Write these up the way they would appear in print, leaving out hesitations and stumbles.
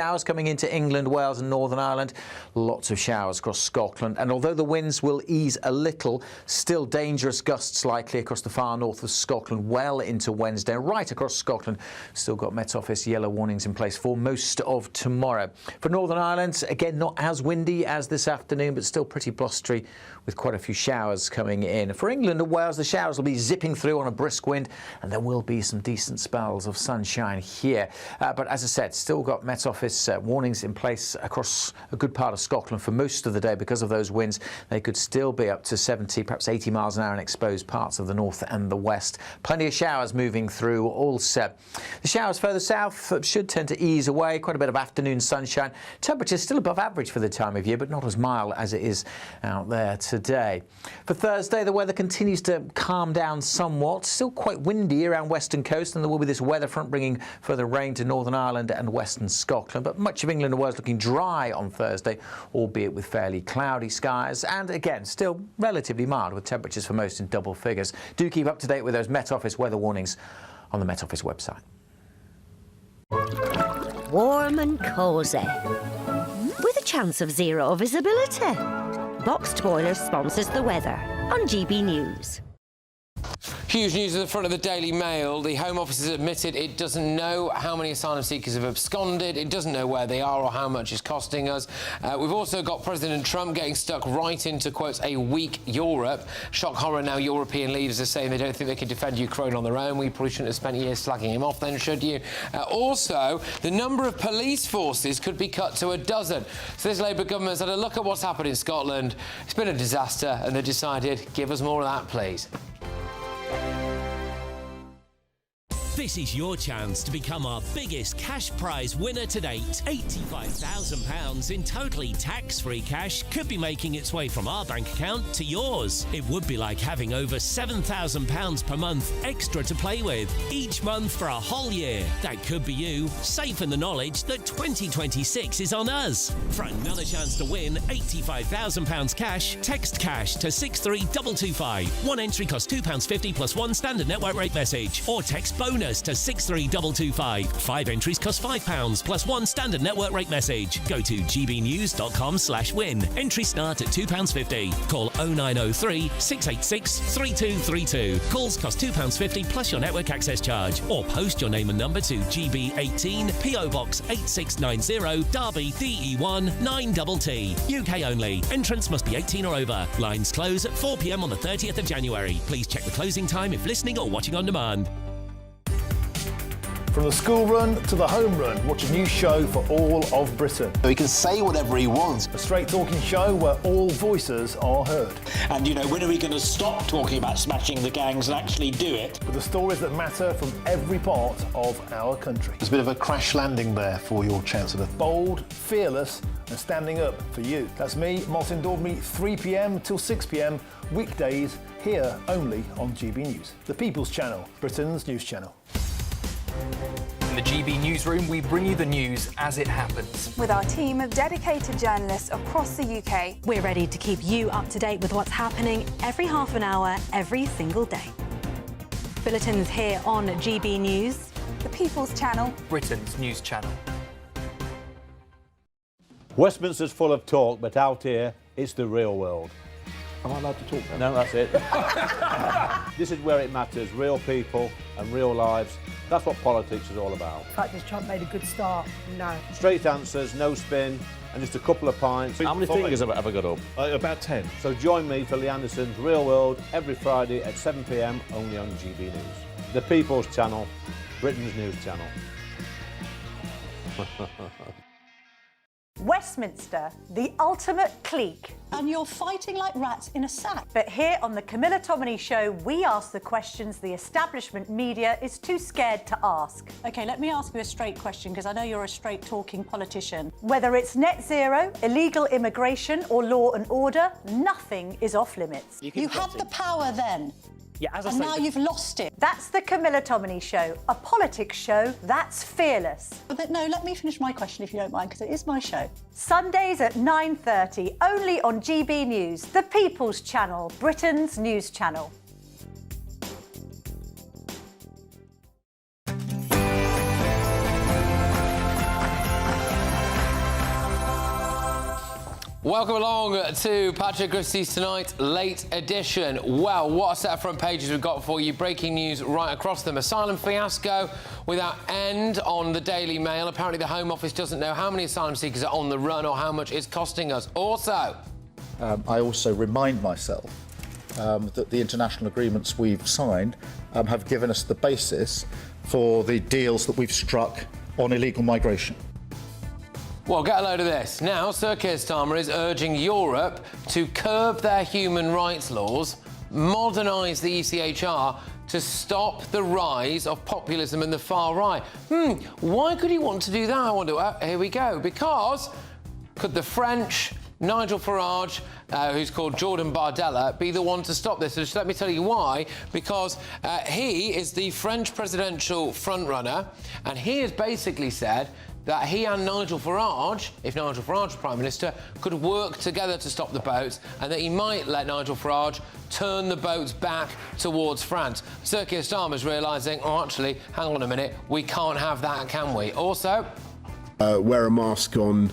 Showers coming into England, Wales and Northern Ireland. Lots of showers across Scotland. And although the winds will ease a little, still dangerous gusts likely across the far north of Scotland well into Wednesday. Right across Scotland, still got Met Office yellow warnings in place for most of tomorrow. For Northern Ireland, again, not as windy as this afternoon, but still pretty blustery with quite a few showers coming in. For England and Wales, the showers will be zipping through on a brisk wind, and there will be some decent spells of sunshine here. But as I said, still got Met Office warnings in place across a good part of Scotland for most of the day because of those winds. They could still be up to 70, perhaps 80 miles an hour in exposed parts of the north and the west. Plenty of showers moving through also. The showers further south should tend to ease away. Quite a bit of afternoon sunshine. Temperatures still above average for the time of year, but not as mild as it is out there today. For Thursday, the weather continues to calm down somewhat. Still quite windy around western coast, and there will be this weather front bringing further rain to Northern Ireland and western Scotland. But much of England and Wales looking dry on Thursday, albeit with fairly cloudy skies, and again still relatively mild with temperatures for most in double figures. Do keep up to date with those Met Office weather warnings on the Met Office website. Warm and cosy, with a chance of zero visibility. Boxed Boiler sponsors the weather on GB News. Huge news at the front of the Daily Mail. The Home Office has admitted it doesn't know how many asylum seekers have absconded. It doesn't know where they are or how much it's costing us. We've also got President Trump getting stuck right into, quotes, a weak Europe. Shock horror now, European leaders are saying they don't think they can defend Ukraine on their own. We probably shouldn't have spent years slagging him off then, should you? Also, the number of police forces could be cut to a dozen. So this Labour government's had a look at what's happened in Scotland. It's been a disaster, and they decided, give us more of that, please. This is your chance to become our biggest cash prize winner to date. £85,000 in totally tax-free cash could be making its way from our bank account to yours. It would be like having over £7,000 per month extra to play with, each month for a whole year. That could be you, safe in the knowledge that 2026 is on us. For another chance to win £85,000 cash, text cash to 63225. One entry costs £2.50 plus one standard network rate message, or text bonus to 63225. 5 entries cost £5 plus one standard network rate message. Go to gbnews.com/win. Entries start at £2.50. Call 0903 686 3232. Calls cost £2.50 plus your network access charge. Or post your name and number to GB18 PO Box 8690 Derby DE1 9TT. UK only. Entrance must be 18 or over. Lines close at 4 p.m. on the 30th of January. Please check the closing time if listening or watching on demand. From the school run to the home run, watch a new show for all of Britain. He can say whatever he wants. A straight talking show where all voices are heard. And, you know, when are we going to stop talking about smashing the gangs and actually do it? With the stories that matter from every part of our country. There's a bit of a crash landing there for your Chancellor. Bold, fearless and standing up for you. That's me, Martin Daubney, 3 p.m. till 6 p.m, weekdays, here only on GB News. The People's Channel, Britain's news channel. In the GB Newsroom, we bring you the news as it happens. With our team of dedicated journalists across the UK, we're ready to keep you up to date with what's happening every half an hour, every single day. Bulletins here on GB News. The People's Channel, Britain's news channel. Westminster's full of talk, but out here, it's the real world. Am I allowed to talk now? No, that's it. This is where it matters, real people and real lives. That's what politics is all about. In fact, has Trump made a good start? No. Straight answers, no spin, and just a couple of pints. How many fingers have I ever got up? About 10. So join me for Lee Anderson's Real World every Friday at 7 p.m, only on GB News. The People's Channel, Britain's news channel. Westminster, the ultimate clique. And you're fighting like rats in a sack. But here on the Camilla Tominey Show, we ask the questions the establishment media is too scared to ask. OK, let me ask you a straight question, because I know you're a straight-talking politician. Whether it's net zero, illegal immigration or law and order, nothing is off limits. You had the power then. Yeah, as I and say, now you've lost it. That's the Camilla Tominey Show, a politics show that's fearless. But no, let me finish my question if you don't mind, because it is my show. Sundays at 9:30, only on GB News, the People's Channel, Britain's news channel. Welcome along to Patrick Christys Tonight, late edition. Well, what a set of front pages we've got for you. Breaking news right across them. Asylum fiasco without end on the Daily Mail. Apparently the Home Office doesn't know how many asylum seekers are on the run or how much it's costing us. Also, I also remind myself that the international agreements we've signed have given us the basis for the deals that we've struck on illegal migration. well, get a load of this. Now, Sir Keir Starmer is urging Europe to curb their human rights laws, modernise the ECHR to stop the rise of populism and the far right. Why could he want to do that, I wonder? Well, here we go. Because could the French Nigel Farage, who's called Jordan Bardella, be the one to stop this? So just let me tell you why. Because he is the French presidential frontrunner, and he has basically said that he and Nigel Farage, if Nigel Farage was Prime Minister, could work together to stop the boats, and that he might let Nigel Farage turn the boats back towards France. Sir Keir Starmer's realising, oh, actually, hang on a minute, we can't have that, can we? Also, wear a mask on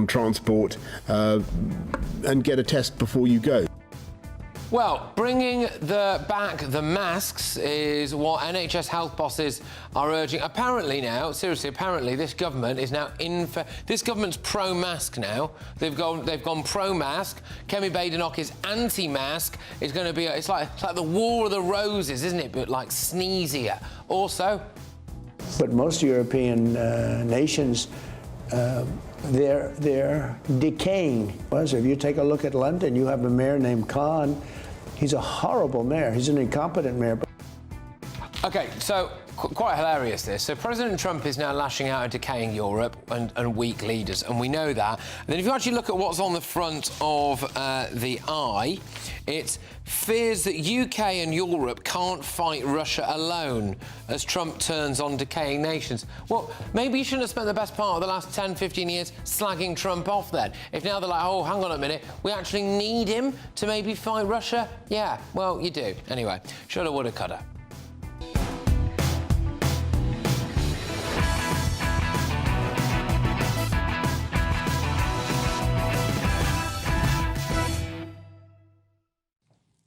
transport and get a test before you go. well, bringing back the masks is what NHS health bosses are urging. Apparently now, seriously, apparently this government is now this government's pro-mask now. They've gone pro-mask. Kemi Badenoch is anti-mask. It's going to be it's like the War of the Roses, isn't it? But like sneezier. Also, but most European nations, they're decaying. So if you take a look at London, you have a mayor named Khan. He's a horrible mayor. He's an incompetent mayor. OK, so quite hilarious this. So President Trump is now lashing out at decaying Europe and weak leaders, and we know that. And then if you actually look at what's on the front of the eye, it's fears that UK and Europe can't fight Russia alone as Trump turns on decaying nations. Well, maybe you shouldn't have spent the best part of the last 10, 15 years slagging Trump off then. If now they're like, oh, hang on a minute, we actually need him to maybe fight Russia? Yeah, well, you do. Anyway, shoulda, woulda, coulda.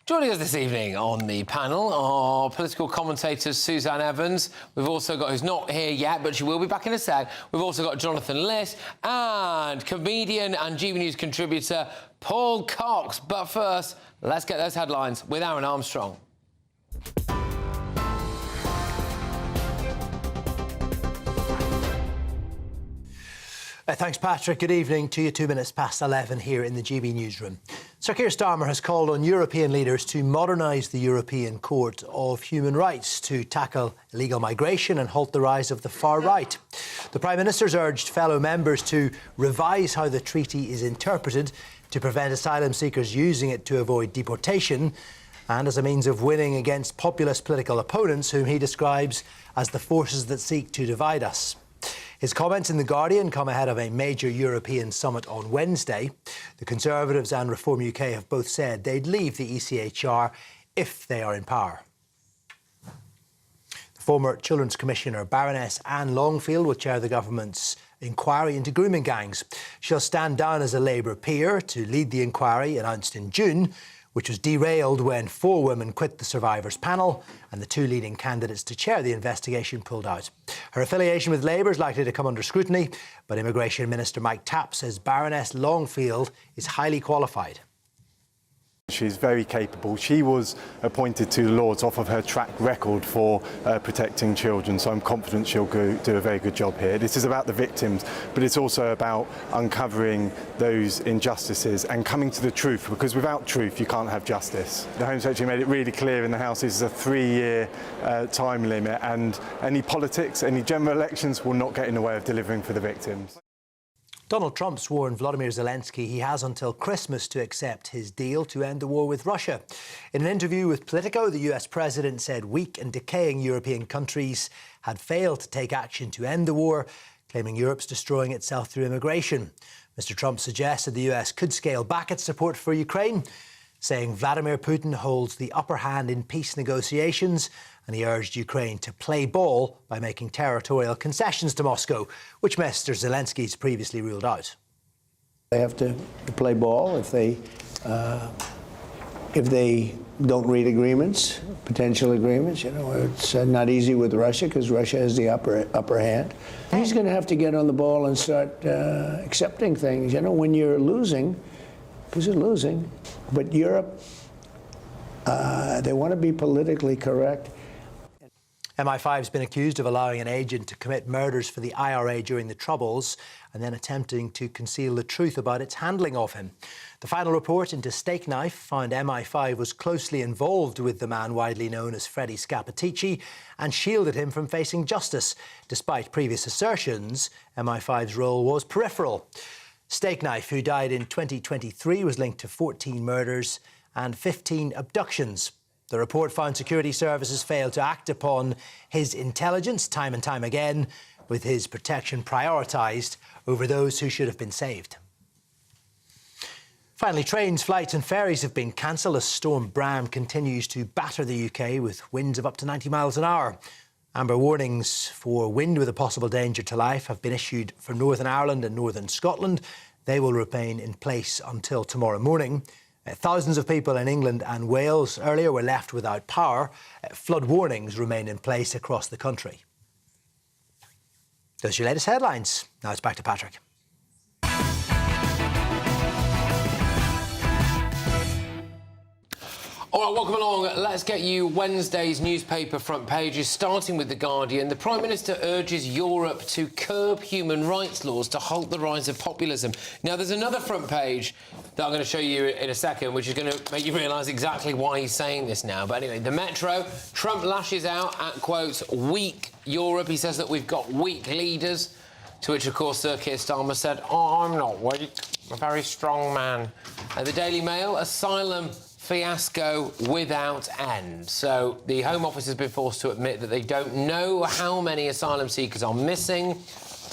Joining us this evening on the panel are political commentators Suzanne Evans. We've also got, who's not here yet, but she will be back in a sec. We've also got Jonathan Liss and comedian and GBNews contributor Paul Cox. But first, let's get those headlines with Aaron Armstrong. Thanks, Patrick. Good evening to you. 2 minutes past 11 here in the GB newsroom. Sir Keir Starmer has called on European leaders to modernise the European Court of Human Rights to tackle illegal migration and halt the rise of the far right. The Prime Minister's urged fellow members to revise how the treaty is interpreted to prevent asylum seekers using it to avoid deportation and as a means of winning against populist political opponents whom he describes as the forces that seek to divide us. His comments in The Guardian come ahead of a major European summit on Wednesday. The Conservatives and Reform UK have both said they'd leave the ECHR if they are in power. The former Children's Commissioner Baroness Anne Longfield will chair the government's inquiry into grooming gangs. She'll stand down as a Labour peer to lead the inquiry announced in June, which was derailed when 4 women quit the survivors panel and the 2 leading candidates to chair the investigation pulled out. Her affiliation with Labour is likely to come under scrutiny, but Immigration Minister Mike Tapp says Baroness Longfield is highly qualified. She's very capable. She was appointed to the Lords off of her track record for protecting children, so I'm confident she'll do a very good job here. This is about the victims, but it's also about uncovering those injustices and coming to the truth, because without truth you can't have justice. The Home Secretary made it really clear in the House this is a 3-year time limit, and any politics, any general elections will not get in the way of delivering for the victims. Donald Trump's warned Volodymyr Zelensky he has until Christmas to accept his deal to end the war with Russia. In an interview with Politico, the US president said weak and decaying European countries had failed to take action to end the war, claiming Europe's destroying itself through immigration. Mr. Trump suggested the US could scale back its support for Ukraine, saying Vladimir Putin holds the upper hand in peace negotiations, and he urged Ukraine to play ball by making territorial concessions to Moscow, which Mr. Zelensky's previously ruled out. They have to play ball if they don't read agreements, potential agreements. You know, it's not easy with Russia because Russia has the upper hand. He's going to have to get on the ball and start accepting things. You know, when you're losing, because you're losing, but Europe, they want to be politically correct. MI5's been accused of allowing an agent to commit murders for the IRA during the Troubles and then attempting to conceal the truth about its handling of him. The final report into Steak Knife found MI5 was closely involved with the man widely known as Freddie Scappaticci and shielded him from facing justice. Despite previous assertions, MI5's role was peripheral. Steak Knife, who died in 2023, was linked to 14 murders and 15 abductions. The report found security services failed to act upon his intelligence time and time again, with his protection prioritised over those who should have been saved. Finally, trains, flights and ferries have been cancelled as Storm Bram continues to batter the UK with winds of up to 90 miles an hour. Amber warnings for wind with a possible danger to life have been issued for Northern Ireland and Northern Scotland. They will remain in place until tomorrow morning. Thousands of people in England and Wales earlier were left without power. Flood warnings remain in place across the country. Those are your latest headlines. Now it's back to Patrick. All right, welcome along. Let's get you Wednesday's newspaper front pages, starting with The Guardian. The Prime Minister urges Europe to curb human rights laws to halt the rise of populism. Now, there's another front page that I'm going to show you in a second, which is going to make you realise exactly why he's saying this now. But anyway, the Metro, Trump lashes out at, quote, weak Europe. He says that we've got weak leaders, to which, of course, Sir Keir Starmer said, oh, I'm not weak, I'm a very strong man. The Daily Mail, Asylum fiasco without end. So the Home Office has been forced to admit that they don't know how many asylum seekers are missing,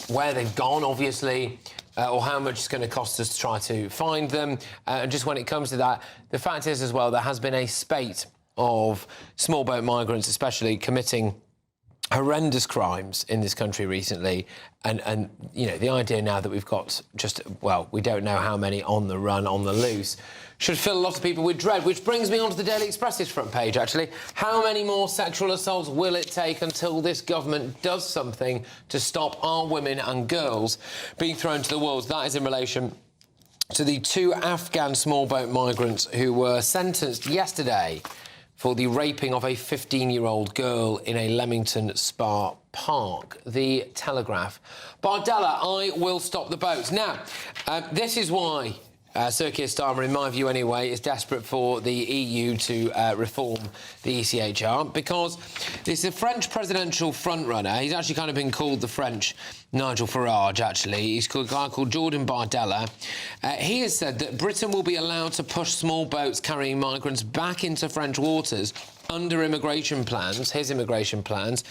where they've gone, obviously, or how much it's going to cost us to try to find them. And just when it comes to that, the fact is as well, there has been a spate of small boat migrants, especially, committing horrendous crimes in this country recently. And you know, the idea now that we've got just, well, we don't know how many on the run, on the loose, should fill a lot of people with dread, which brings me onto the Daily Express's front page, actually. How many more sexual assaults will it take until this government does something to stop our women and girls being thrown to the wolves? That is in relation to the 2 Afghan small boat migrants who were sentenced yesterday for the raping of a 15-year-old girl in a Leamington Spa park. The Telegraph. Bardella, I will stop the boats. Now, this is why Sir Keir Starmer, in my view anyway, is desperate for the EU to reform the ECHR, because this is a French presidential frontrunner. He's actually kind of been called the French Nigel Farage, actually. He's called a guy called Jordan Bardella. He has said that Britain will be allowed to push small boats carrying migrants back into French waters under immigration plans, his immigration plans.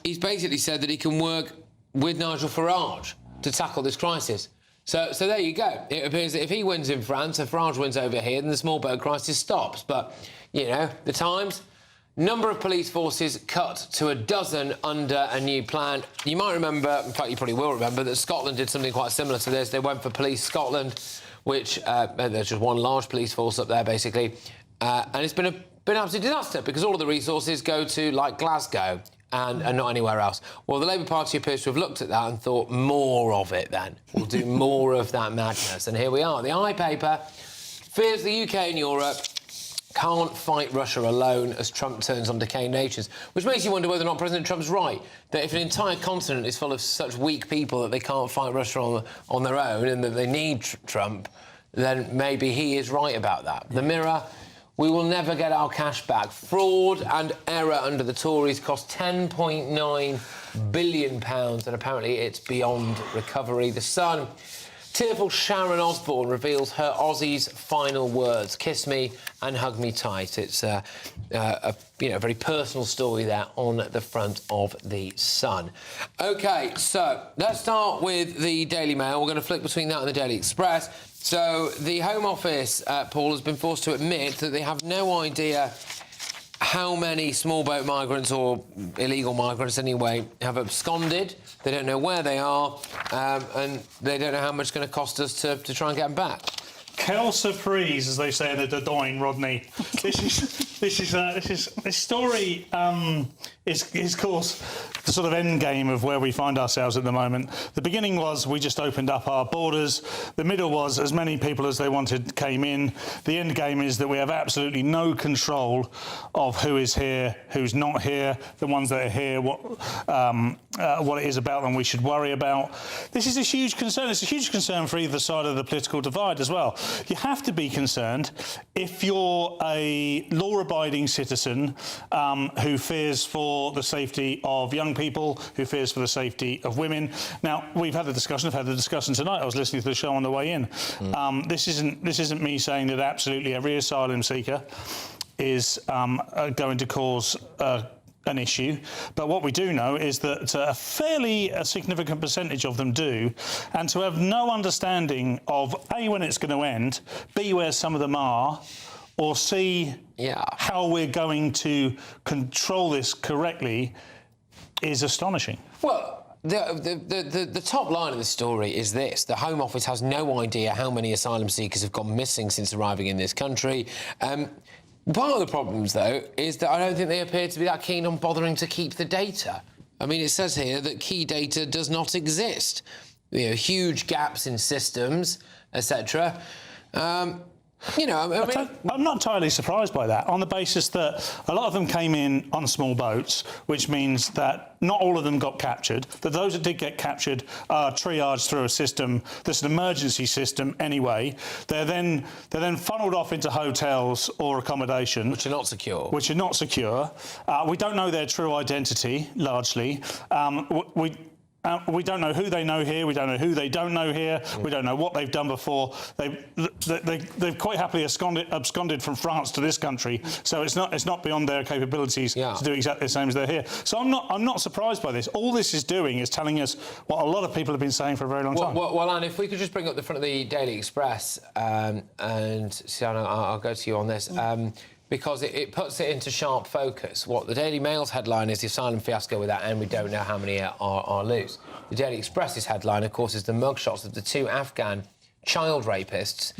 He's basically said that he can work with Nigel Farage to tackle this crisis. So there you go. It appears that if he wins in France, if Farage wins over here, then the small boat crisis stops. But, you know, the Times, number of police forces cut to 12 under a new plan. You might remember, in fact, you probably will remember, that Scotland did something quite similar to this. They went for Police Scotland, which, there's just one large police force up there, basically. And it's been an absolute disaster, because all of the resources go to, like, Glasgow and not anywhere else. Well, the Labour Party appears to have looked at that and thought, more of it, then. We'll do more of that madness. And here we are. The I paper fears the UK and Europe can't fight Russia alone as Trump turns on decaying nations, which makes you wonder whether or not President Trump's right, that if an entire continent is full of such weak people that they can't fight Russia on their own and that they need Trump, then maybe he is right about that. The Mirror, we will never get our cash back. Fraud and error under the Tories cost £10.9 billion, and apparently it's beyond recovery. The Sun, tearful Sharon Osbourne reveals her Aussie's final words: kiss me and hug me tight. It's a very personal story there on the front of the Sun. OK, so let's start with the Daily Mail. We're going to flick between that and the Daily Express. So the Home Office, Paul, has been forced to admit that they have no idea how many small boat migrants, or illegal migrants anyway, have absconded. They don't know where they are, and they don't know how much it's going to cost us to try and get them back. Quelle surprise, as they say in the Dordogne, Rodney. This story is, of course, the sort of end game of where we find ourselves at the moment. The beginning was we just opened up our borders. The middle was as many people as they wanted came in. The end game is that we have absolutely no control of who is here, who's not here, the ones that are here, what it is about them we should worry about. This is a huge concern. It's a huge concern for either side of the political divide as well. You have to be concerned if you're a law-abiding citizen who fears for the safety of young people, who fears for the safety of women. Now, we've had the discussion. I've had the discussion tonight. I was listening to the show on the way in. This isn't me saying that absolutely every asylum seeker is going to cause an issue, but what we do know is that a fairly significant percentage of them do, and to have no understanding of A, when it's going to end, B, where some of them are, or C, how we're going to control this correctly is astonishing. Well, the top line of the story is this: the Home Office has no idea how many asylum seekers have gone missing since arriving in this country. Part of the problems, though, is that I don't think they appear to be that keen on bothering to keep the data. I mean, it says here that key data does not exist. You know, huge gaps in systems, etc. I'm not entirely surprised by that, on the basis that a lot of them came in on small boats, which means that not all of them got captured, that those that did get captured are triaged through a system that's an emergency system anyway. They're then funneled off into hotels or accommodation. Which are not secure. We don't know their true identity, largely. We don't know who they know here. We don't know who they don't know here. We don't know what they've done before. They've quite happily absconded from France to this country. So it's not beyond their capabilities to do exactly the same as they're here. So I'm not surprised by this. All this is doing is telling us what a lot of people have been saying for a very long time. Well, Anne, if we could just bring up the front of the Daily Express, and Sienna, I'll go to you on this. Because it puts it into sharp focus. What the Daily Mail's headline is: the asylum fiasco without end, we don't know how many are loose. The Daily Express's headline, of course, is the mugshots of the two Afghan child rapists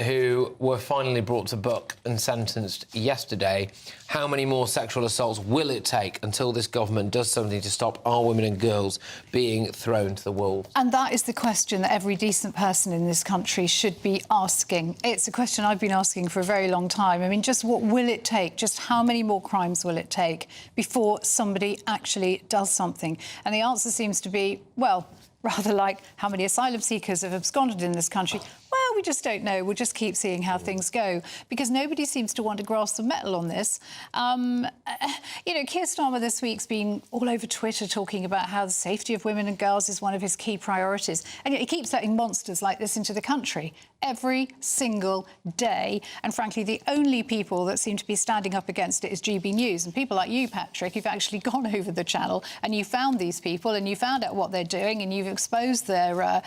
who were finally brought to book and sentenced yesterday. How many more sexual assaults will it take until this government does something to stop our women and girls being thrown to the wolves? And that is the question that every decent person in this country should be asking. It's a question I've been asking for a very long time. I mean, just what will it take? Just how many more crimes will it take before somebody actually does something? And the answer seems to be, well, rather like how many asylum seekers have absconded in this country. Well, we just don't know. We'll just keep seeing how things go, because nobody seems to want to grasp the metal on this. Keir Starmer this week's been all over Twitter talking about how the safety of women and girls is one of his key priorities. And yet he keeps letting monsters like this into the country every single day. And frankly, the only people that seem to be standing up against it is GB News. And people like you, Patrick, who've actually gone over the channel and you found these people and you found out what they're doing and you've exposed their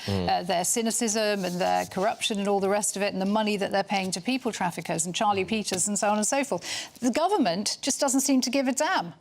cynicism and their corruption and all the rest of it, and the money that they're paying to people traffickers and Charlie Peters and so on and so forth. The government just doesn't seem to give a damn.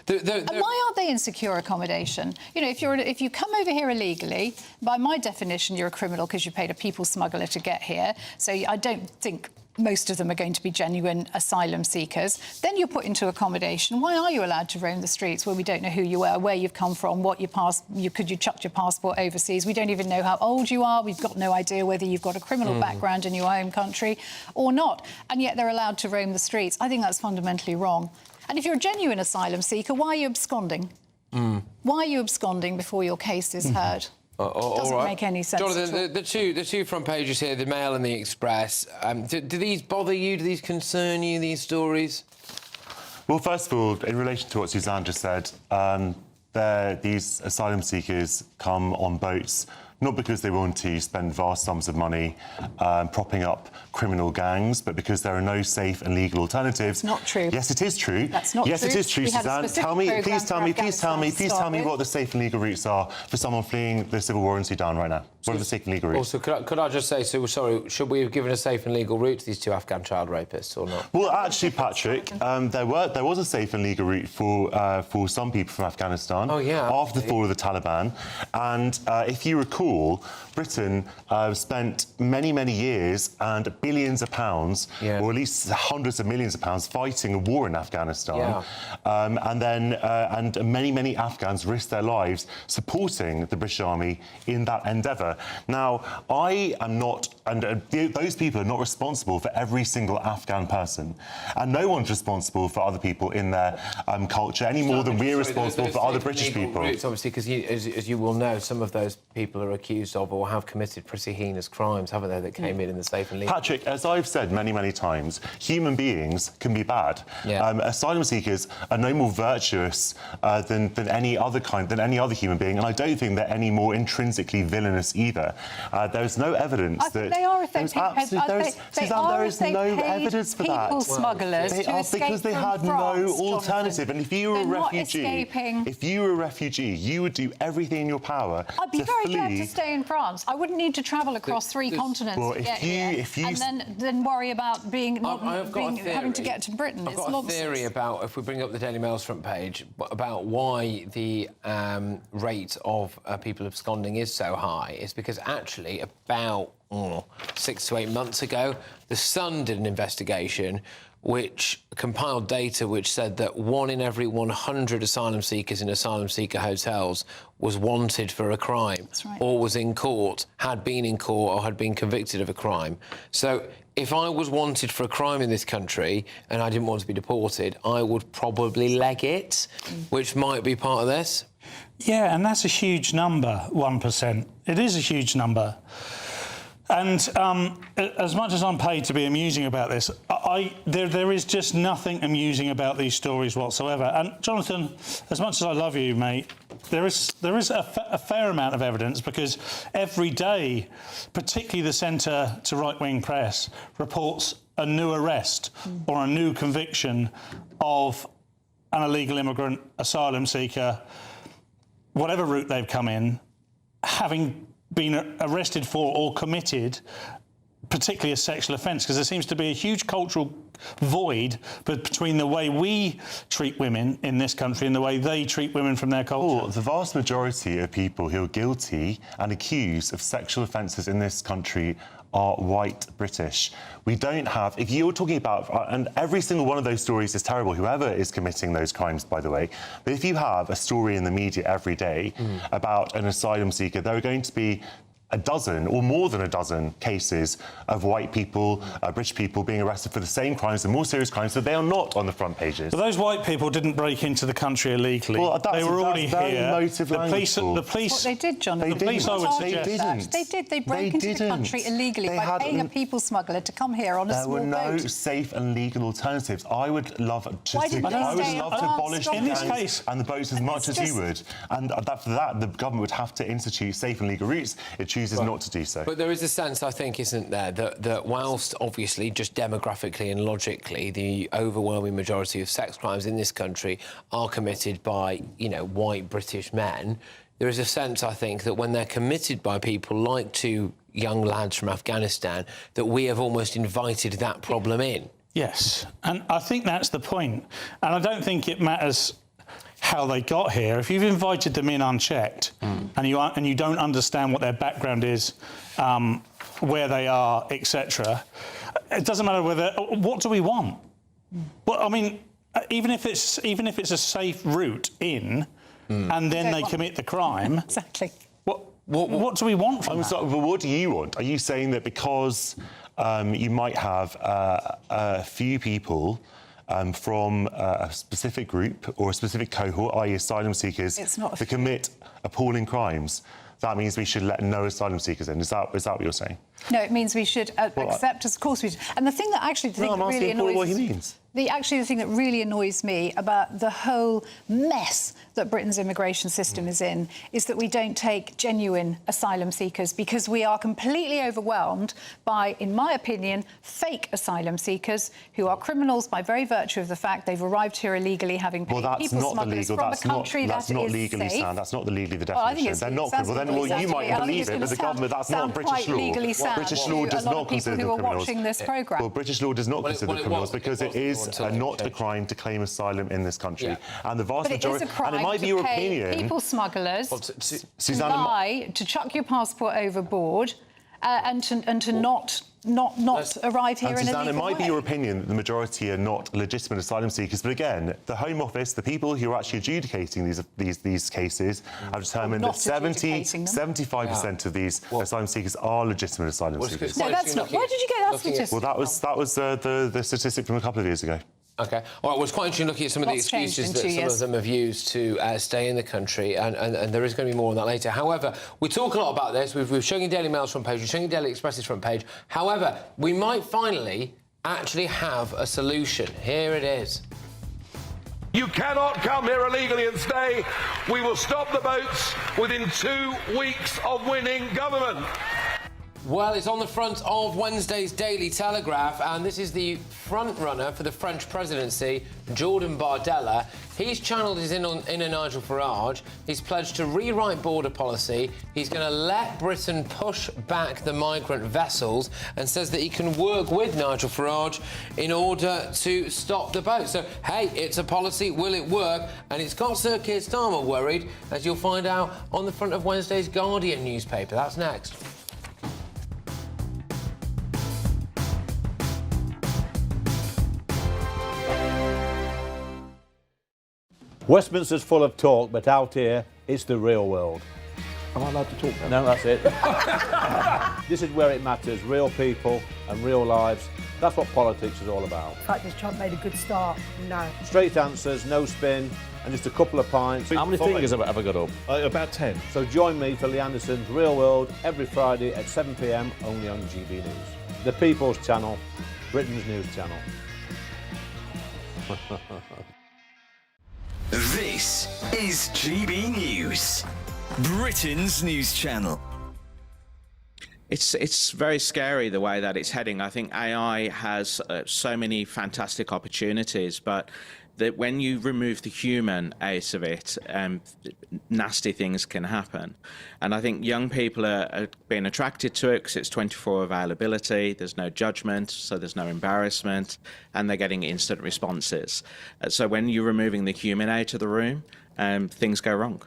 And why aren't they in secure accommodation? You know, if you come over here illegally, by my definition, you're a criminal because you paid a people smuggler to get here. So I don't think most of them are going to be genuine asylum seekers. Then you're put into accommodation. Why are you allowed to roam the streets where we don't know who you are, where you've come from, what you chucked your passport overseas? We don't even know how old you are. We've got no idea whether you've got a criminal background in your home country or not. And yet they're allowed to roam the streets. I think that's fundamentally wrong. And if you're a genuine asylum seeker, why are you absconding? Why are you absconding before your case is heard? Doesn't make any sense. Jonathan, the two front pages here, the Mail and the Express, do these bother you? Do these concern you, these stories? Well, first of all, in relation to what Suzanne just said, these asylum seekers come on boats not because they want to spend vast sums of money propping up criminal gangs, but because there are no safe and legal alternatives. It's not true. Yes, it is true. That's not yes, true. it is true, We had a Suzanne. specific Tell me, programme please tell me, for please tell me, Afghanistan please to tell me start what the safe and legal routes are for someone fleeing the civil war in Sudan right now. What are the safe and legal routes? Also, could I just say, so sorry, should we have given a safe and legal route to these 2 Afghan child rapists or not? Well, actually, Patrick, there was a safe and legal route for some people from Afghanistan. Oh, yeah. After the fall of the Taliban, and if you recall, Britain spent many, many years and billions of pounds, or at least hundreds of millions of pounds, fighting a war in Afghanistan, and many, many Afghans risked their lives supporting the British Army in that endeavour. Now, I am not, and those people are not responsible for every single Afghan person, and no one's responsible for other people in their culture any more than we're responsible for other British people. Routes, obviously, because as you will know, some of those people are accused of or have committed pretty heinous crimes, haven't they, that came in the safe and legal. Patrick, as I've said many, many times, human beings can be bad. Asylum seekers are no more virtuous than any other human being, and I don't think they're any more intrinsically villainous either. There's no evidence that they are if they there is no evidence for that. People smugglers they to are escape because they from had France, no alternative. Jonathan. And if you were a They're refugee, you would do everything in your power I'd be to very flee. glad to stay in France. I wouldn't need to travel across 3 continents to get here, and then worry about having to get to Britain. I've got a theory about, if we bring up the Daily Mail's front page, about why the rate of people absconding is so high. It's because actually about 6 to 8 months ago, The Sun did an investigation which compiled data which said that 1 in every 100 asylum seekers in asylum seeker hotels was wanted for a crime, or was in court, had been in court, or had been convicted of a crime. So if I was wanted for a crime in this country and I didn't want to be deported, I would probably leg it, which might be part of this. Yeah, and that's a huge number, 1%. It is a huge number. And as much as I'm paid to be amusing about this, there is just nothing amusing about these stories whatsoever. And Jonathan, as much as I love you, mate, there is a fair amount of evidence, because every day, particularly the centre to right-wing press, reports a new arrest or a new conviction of an illegal immigrant, asylum seeker, whatever route they've come in, having been arrested for or committed particularly a sexual offence, because there seems to be a huge cultural void between the way we treat women in this country and the way they treat women from their culture. The vast majority of people who are guilty and accused of sexual offences in this country are white British. We don't have, if you're talking about, and every single one of those stories is terrible, whoever is committing those crimes, by the way, but if you have a story in the media every day about an asylum seeker, there are going to be a dozen or more than a dozen cases of white people, British people being arrested for the same crimes and more serious crimes, so they are not on the front pages. But those white people didn't break into the country illegally. Well, they were already here. The police... What they did, Jonathan. The police, I would suggest... They didn't. They did. They broke into the country illegally by paying a people smuggler to come here on a small boat. There were no safe and legal alternatives. I would love to abolish the gangs and the boats as much as you would. And for that, the government would have to institute safe and legal routes. It chooses not to do so. But there is a sense, I think, isn't there, that whilst obviously just demographically and logically the overwhelming majority of sex crimes in this country are committed by, white British men, there is a sense, I think, that when they're committed by people like 2 young lads from Afghanistan, that we have almost invited that problem in. Yes, and I think that's the point. And I don't think it matters how they got here. If you've invited them in unchecked and you don't understand what their background is, where they are, etc., it doesn't matter whether. What do we want? Well, I mean, even if it's a safe route in, and then they commit the crime. Exactly. What do we want from that? Sorry, but what do you want? Are you saying that because you might have a few people from a specific group or a specific cohort, i.e. asylum seekers, to commit appalling crimes, that means we should let no asylum seekers in? Is that what you're saying? No, it means we should accept, of course we should. And the thing that actually I'm asking Paul what he means. The thing that really annoys me about the whole mess that Britain's immigration system is in is that we don't take genuine asylum seekers, because we are completely overwhelmed by, in my opinion, fake asylum seekers who are criminals by very virtue of the fact they've arrived here illegally, having paid people smugglers from a country that's not legally safe. sound. That's not legally the Well, I think definition. They're not criminals. Well, then you might believe it, but the government, that's not British law. British law does not consider them criminals. Well, British law does not consider them criminals because it is not a crime to claim asylum in this country. And the vast majority, and it might be your opinion. People smugglers Susanna, to lie, to chuck your passport overboard, and to not arrive here in a legal way. It might be your opinion that the majority are not legitimate asylum seekers, but again, the Home Office, the people who are actually adjudicating these cases, have determined that 75% of these asylum seekers are legitimate asylum seekers. No, that's not. Where did you get that statistic? Well, that was the statistic from a couple of years ago. OK. All right, well, it's quite interesting looking at some of the excuses that some of them have used to stay in the country, and there is going to be more on that later. However, we talk a lot about this. We've shown you Daily Mail's front page, we've shown you Daily Express's front page. However, we might finally actually have a solution. Here it is. You cannot come here illegally and stay. We will stop the boats within 2 weeks of winning government. Well, it's on the front of Wednesday's Daily Telegraph, and this is the front-runner for the French presidency, Jordan Bardella. He's channeled his inner Nigel Farage. He's pledged to rewrite border policy. He's going to let Britain push back the migrant vessels, and says that he can work with Nigel Farage in order to stop the boat. So, hey, it's a policy. Will it work? And it's got Sir Keir Starmer worried, as you'll find out on the front of Wednesday's Guardian newspaper. That's next. Westminster's full of talk, but out here, it's the real world. Am I allowed to talk now? No, that's it. This is where it matters, real people and real lives. That's what politics is all about. The fact is Trump made a good start, no. Straight answers, no spin, and just a couple of pints. How many fingers have I got up? About 10. So join me for Lee Anderson's Real World every Friday at 7 p.m. only on GB News. The People's Channel, Britain's news channel. This is GB News, Britain's news channel. It's very scary the way that it's heading. I think AI has so many fantastic opportunities, but that when you remove the human out of it, nasty things can happen. And I think young people are being attracted to it because it's 24 availability, there's no judgment, so there's no embarrassment, and they're getting instant responses. So when you're removing the human out of the room, things go wrong.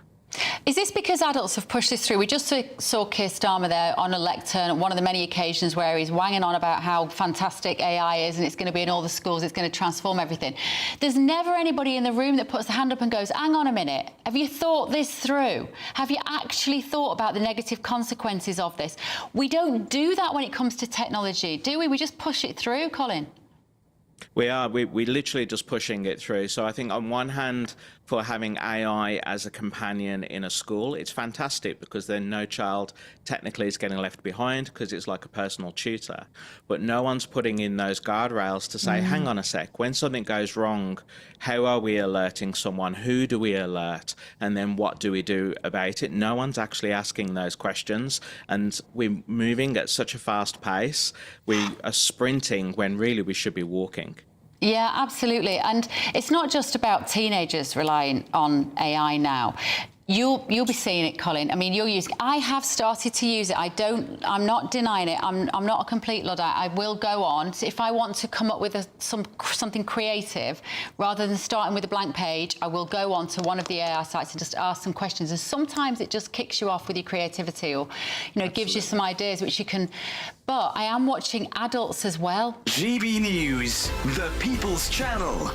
Is this because adults have pushed this through? We just saw Keir Starmer there on a lectern on one of the many occasions where he's wanging on about how fantastic AI is and it's going to be in all the schools, it's going to transform everything. There's never anybody in the room that puts their hand up and goes, hang on a minute, have you thought this through? Have you actually thought about the negative consequences of this? We don't do that when it comes to technology, do we? We just push it through, Colin. We are. We're literally just pushing it through. So I think on one hand, for having AI as a companion in a school, it's fantastic because then no child technically is getting left behind because it's like a personal tutor. But no one's putting in those guardrails to say, hang on a sec, when something goes wrong, how are we alerting someone? Who do we alert? And then what do we do about it? No one's actually asking those questions. And we're moving at such a fast pace. We are sprinting when really we should be walking. Yeah, absolutely. And it's not just about teenagers relying on AI now. You'll be seeing it, Colin. I mean, you're using it. I have started to use it. I'm not denying it. I'm not a complete Luddite. I will go on. So if I want to come up with something creative, rather than starting with a blank page, I will go on to one of the AI sites and just ask some questions. And sometimes it just kicks you off with your creativity, or gives you some ideas which you can. But I am watching adults as well. GB News, the People's Channel.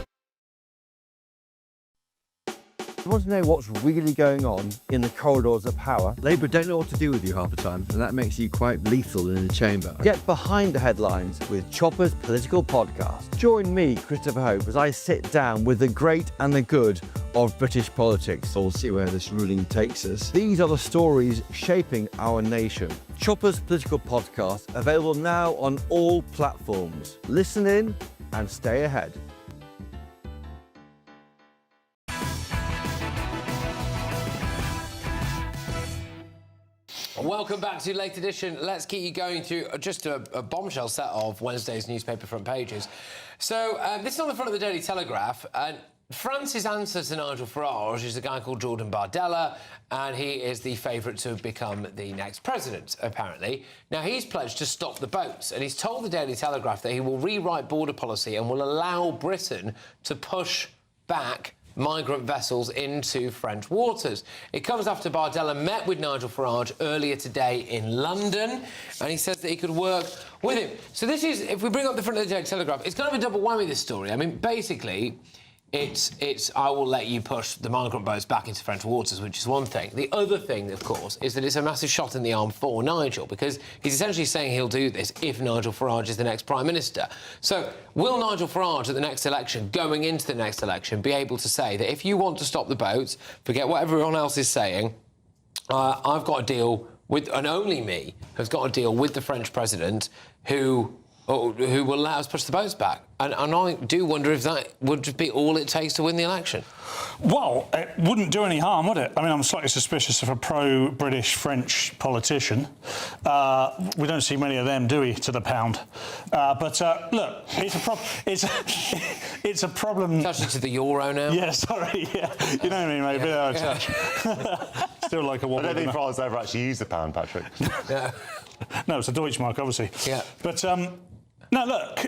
You want to know what's really going on in the corridors of power? Labour don't know what to do with you half the time, and that makes you quite lethal in the chamber. Get behind the headlines with Chopper's Political Podcast. Join me, Christopher Hope, as I sit down with the great and the good of British politics. We'll see where this ruling takes us. These are the stories shaping our nation. Chopper's Political Podcast, available now on all platforms. Listen in and stay ahead. Welcome back to Late Edition. Let's keep you going through just a bombshell set of Wednesday's newspaper front pages. So this is on the front of the Daily Telegraph. France's answer to Nigel Farage is a guy called Jordan Bardella, and he is the favourite to become the next president, apparently. Now, he's pledged to stop the boats, and he's told the Daily Telegraph that he will rewrite border policy and will allow Britain to push back migrant vessels into French waters. It comes after Bardella met with Nigel Farage earlier today in London, and he says that he could work with him. So this is, if we bring up the front of the Daily Telegraph, it's kind of a double whammy, this story. I mean, basically, it's I will let you push the migrant boats back into French waters, which is one thing. The other thing, of course, is that it's a massive shot in the arm for Nigel, because he's essentially saying he'll do this if Nigel Farage is the next Prime Minister. So will Nigel Farage at the next election, going into the next election, be able to say that if you want to stop the boats, forget what everyone else is saying, I've got a deal with, and only me, has got a deal with the French president who will allow us to push the boats back? And I do wonder if that would be all it takes to win the election. Well, it wouldn't do any harm, would it? I mean, I'm slightly suspicious of a pro-British French politician. We don't see many of them, do we, to the pound? But look, it's a problem. It's a problem. It's actually to the euro now. Yeah, sorry. Yeah, you know what I mean, mate. A bit out of touch. Still like a wobble. I don't think France ever actually used the pound, Patrick. Yeah. No, it's a Deutschmark, obviously. Yeah. But no, look.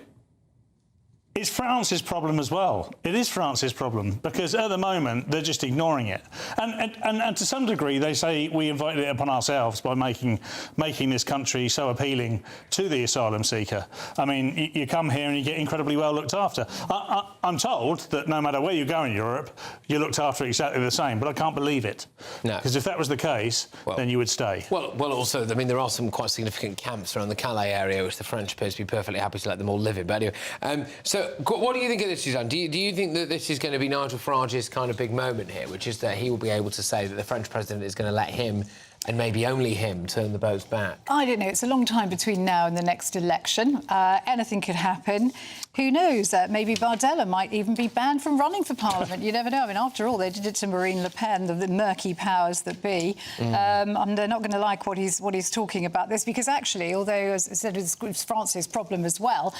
It's France's problem as well. It is France's problem, because at the moment they're just ignoring it. And to some degree they say we invited it upon ourselves by making this country so appealing to the asylum seeker. I mean, you come here and you get incredibly well looked after. I'm told that no matter where you go in Europe, you're looked after exactly the same, but I can't believe it. No. Because if that was the case, then you would stay. Well, also, I mean, there are some quite significant camps around the Calais area, which the French appear to be perfectly happy to let them all live in. But anyway, so what do you think of this, Suzanne? Do you think that this is going to be Nigel Farage's kind of big moment here, which is that he will be able to say that the French president is going to let him, and maybe only him, turn the boats back? I don't know. It's a long time between now and the next election. Anything could happen. Who knows? Maybe Bardella might even be banned from running for Parliament. You never know. I mean, after all, they did it to Marine Le Pen, the murky powers that be. And they're not going to like what he's talking about this, because actually, although, as I said, it's France's problem as well,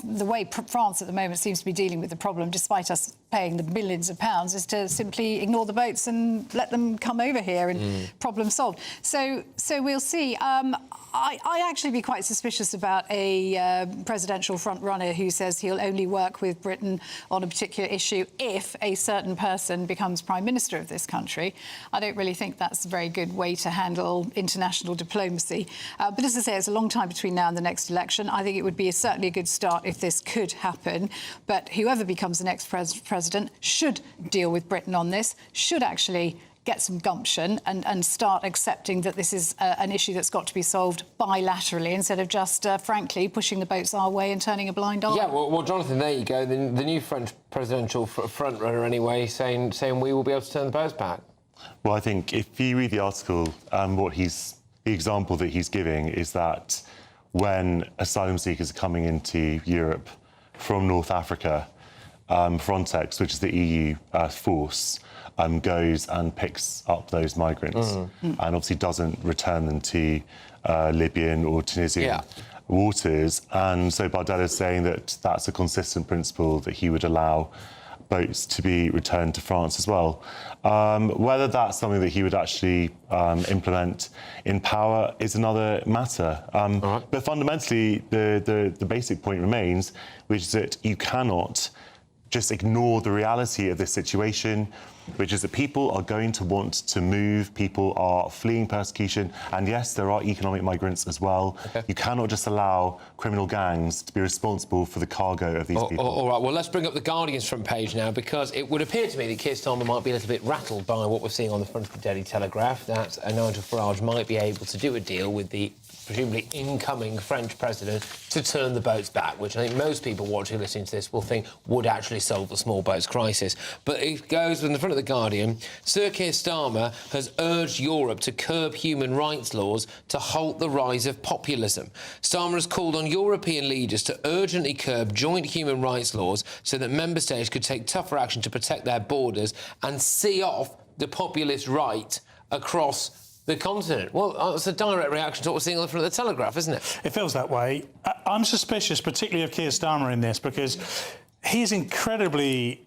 the way France at the moment seems to be dealing with the problem, despite us paying the billions of pounds, is to simply ignore the boats and let them come over here and problem solved. So we'll see. I actually be quite suspicious about a presidential front-runner who says he'll only work with Britain on a particular issue if a certain person becomes Prime Minister of this country. I don't really think that's a very good way to handle international diplomacy. But as I say, it's a long time between now and the next election. I think it would be certainly a good start if this could happen. But whoever becomes the next president should deal with Britain on this, should actually get some gumption and start accepting that this is an issue that's got to be solved bilaterally instead of just, frankly, pushing the boats our way and turning a blind eye. Yeah, well, Jonathan, there you go. The new French presidential front-runner, anyway, saying we will be able to turn the boats back. Well, I think if you read the article, the example that he's giving is that when asylum seekers are coming into Europe from North Africa, Frontex, which is the EU force, goes and picks up those migrants and obviously doesn't return them to Libyan or Tunisian waters. And so Bardella is saying that that's a consistent principle, that he would allow boats to be returned to France as well. Whether that's something that he would actually implement in power is another matter. But fundamentally, the basic point remains, which is that you cannot just ignore the reality of this situation, which is that people are going to want to move, people are fleeing persecution, and yes, there are economic migrants as well. You cannot just allow criminal gangs to be responsible for the cargo of these people. All right, well, let's bring up the Guardian's front page now, because it would appear to me that Keir Starmer might be a little bit rattled by what we're seeing on the front of the Daily Telegraph, that Nigel Farage might be able to do a deal with the presumably incoming French president, to turn the boats back, which I think most people watching, listening to this will think would actually solve the small boats crisis. But it goes in the front of The Guardian. Sir Keir Starmer has urged Europe to curb human rights laws to halt the rise of populism. Starmer has called on European leaders to urgently curb joint human rights laws so that member states could take tougher action to protect their borders and see off the populist right across the continent. Well, it's a direct reaction to what we're seeing on the front of the Telegraph, isn't it? It feels that way. I'm suspicious, particularly of Keir Starmer in this, because he's incredibly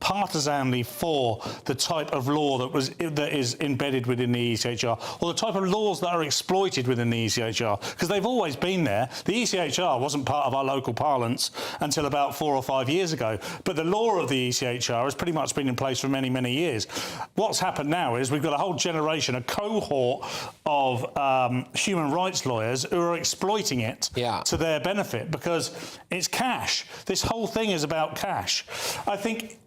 partisanly for the type of law that is embedded within the ECHR, or the type of laws that are exploited within the ECHR, because they've always been there. The ECHR wasn't part of our local parlance until about 4 or 5 years ago, but the law of the ECHR has pretty much been in place for many, many years. What's happened now is we've got a whole generation, a cohort of human rights lawyers who are exploiting it to their benefit, because it's cash. This whole thing is about cash. I think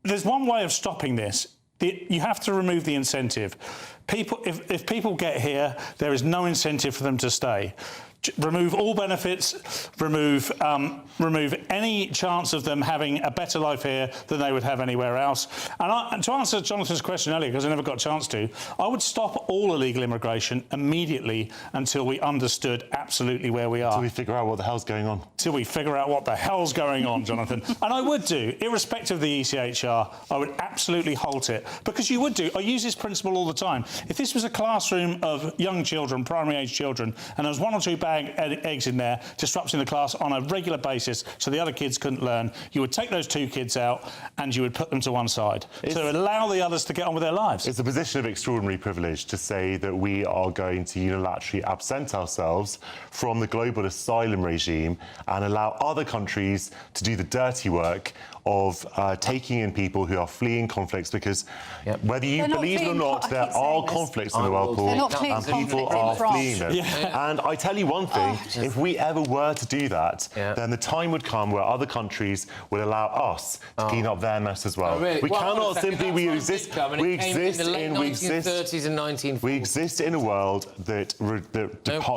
there's one way of stopping this. You have to remove the incentive. If people get here, there is no incentive for them to stay. Remove all benefits, remove any chance of them having a better life here than they would have anywhere else. And to answer Jonathan's question earlier, because I never got a chance to, I would stop all illegal immigration immediately until we understood absolutely where we are. Until we figure out what the hell's going on. Till we figure out what the hell's going on, Jonathan. And I would do, irrespective of the ECHR, I would absolutely halt it. Because you would do. I use this principle all the time. If this was a classroom of young children, primary-age children, and there was 1 or 2 eggs in there disrupting the class on a regular basis so the other kids couldn't learn, you would take those 2 kids out and you would put them to one side to allow the others to get on with their lives. It's a position of extraordinary privilege to say that we are going to unilaterally absent ourselves from the global asylum regime and allow other countries to do the dirty work of taking in people who are fleeing conflicts, because whether you believe it or not, there are conflicts in the world, Paul, and people are fleeing them. And I tell you one thing, if we ever were to do that, then the time would come where other countries would allow us to clean up their mess as well. We cannot simply, we exist in a world that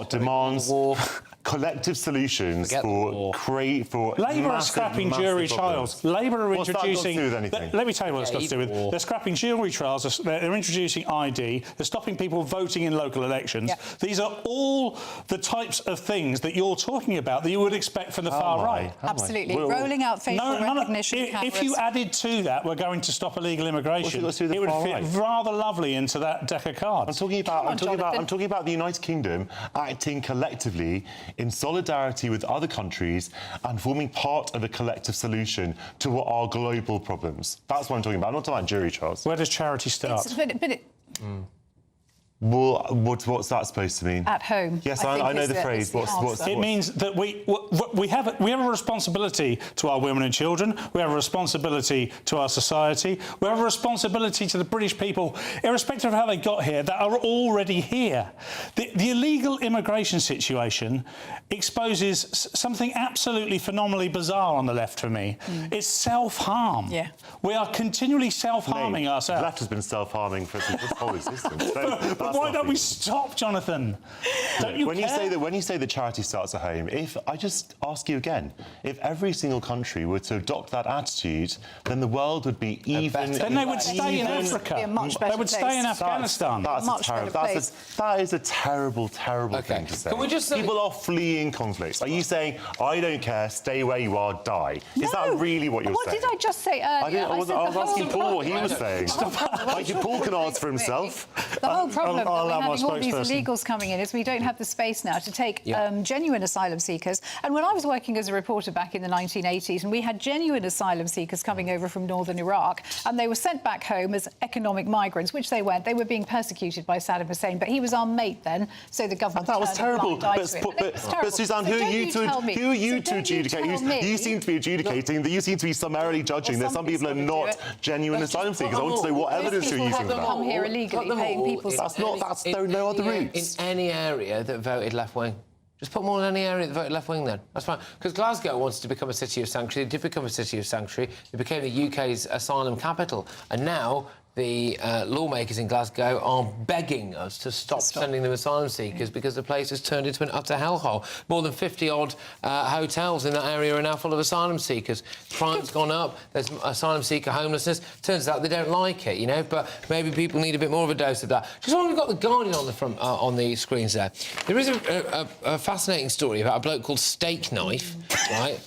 demands collective solutions for Labour are scrapping jury trials. Labour are introducing. Let me tell you what it's got to do with. They're scrapping jury trials. They're introducing ID. They're stopping people voting in local elections. These are all the types of things that you're talking about that you would expect from the far right. Absolutely. Rolling out facial recognition cameras. If you added to that, we're going to stop illegal immigration, it would fit rather lovely into that deck of cards. I'm talking about the United Kingdom acting collectively in solidarity with other countries and forming part of a collective solution to what are global problems. That's what I'm talking about. I'm not talking about jury trials. Where does charity start? Well, what's that supposed to mean? At home. Yes, I know the phrase. It means that we have a responsibility to our women and children. We have a responsibility to our society. We have a responsibility to the British people, irrespective of how they got here, that are already here. The illegal immigration situation exposes something absolutely phenomenally bizarre on the left for me. It's self-harm. Yeah. We are continually self-harming ourselves. The left has been self-harming for this whole existence. But why don't we stop, Jonathan? Don't you care? When you say that charity starts at home, if I just ask you again, if every single country were to adopt that attitude, then the world would be even. Then they would stay in Africa. They would stay in Afghanistan. That is a terrible, terrible thing to say. Can we just say people are fleeing conflicts? Are you saying I don't care, stay where you are, die? Is that really what you're saying? What did I just say earlier? I was asking Paul what he was saying. Paul can answer for himself. The whole problem that we're having all these illegals coming in is we don't have the space now to take genuine asylum seekers. And when I was working as a reporter back in the 1980s, and we had genuine asylum seekers coming over from northern Iraq, and they were sent back home as economic migrants, which they weren't. They were being persecuted by Saddam Hussein, but he was our mate then, so the government. That was terrible. But Suzanne, who are you to adjudicate? You seem to be adjudicating that you seem to be summarily judging that some people are not genuine asylum seekers. I want to know what evidence you're using for that. Come here illegally, paying people. There are no other routes. In any area that voted left-wing. Just put them all in any area that voted left-wing then. That's fine. Because Glasgow wanted to become a city of sanctuary. They did become a city of sanctuary. It became the UK's asylum capital. And now the lawmakers in Glasgow are begging us to stop sending them asylum seekers because the place has turned into an utter hellhole. More than 50-odd hotels in that area are now full of asylum seekers. Crime's gone up, there's asylum seeker homelessness. Turns out they don't like it, you know, but maybe people need a bit more of a dose of that. Just while we've got The Guardian on the front, on the screens there is a fascinating story about a bloke called Steak Knife, right?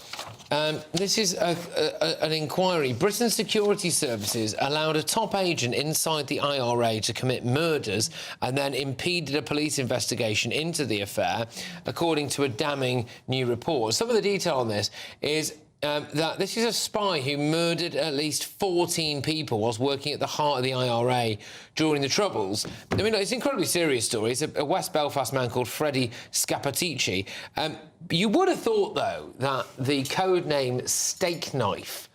This is an inquiry. Britain's security services allowed a top agent inside the IRA to commit murders and then impeded a police investigation into the affair, according to a damning new report. Some of the detail on this is that this is a spy who murdered at least 14 people whilst working at the heart of the IRA during the Troubles. I mean, it's an incredibly serious story. It's a West Belfast man called Freddie Scappaticci. You would have thought, though, that the code name Steak Knife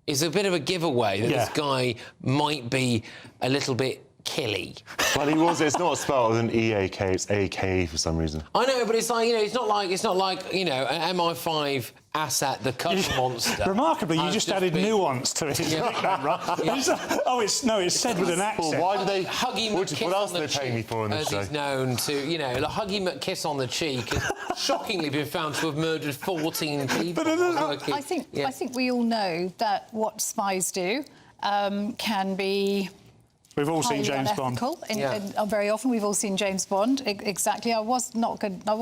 is a bit of a giveaway that this guy might be a little bit killy. Well, he was. It's not spelled with an E-A-K, it's A-K for some reason. I know, but it's like, you know, it's not like, you know, an MI5 asset, the cut monster. Remarkably, you just added nuance to it. Right? It's said with an accent. Well, why do they... Huggy McKiss what else do they pay me for on this show? As he's known to, you know, like Huggy McKiss on the cheek has shockingly been found to have murdered 14 people. I think we all know that what spies do can be... We've all seen James Bond. Very often we've all seen James Bond. Exactly. I was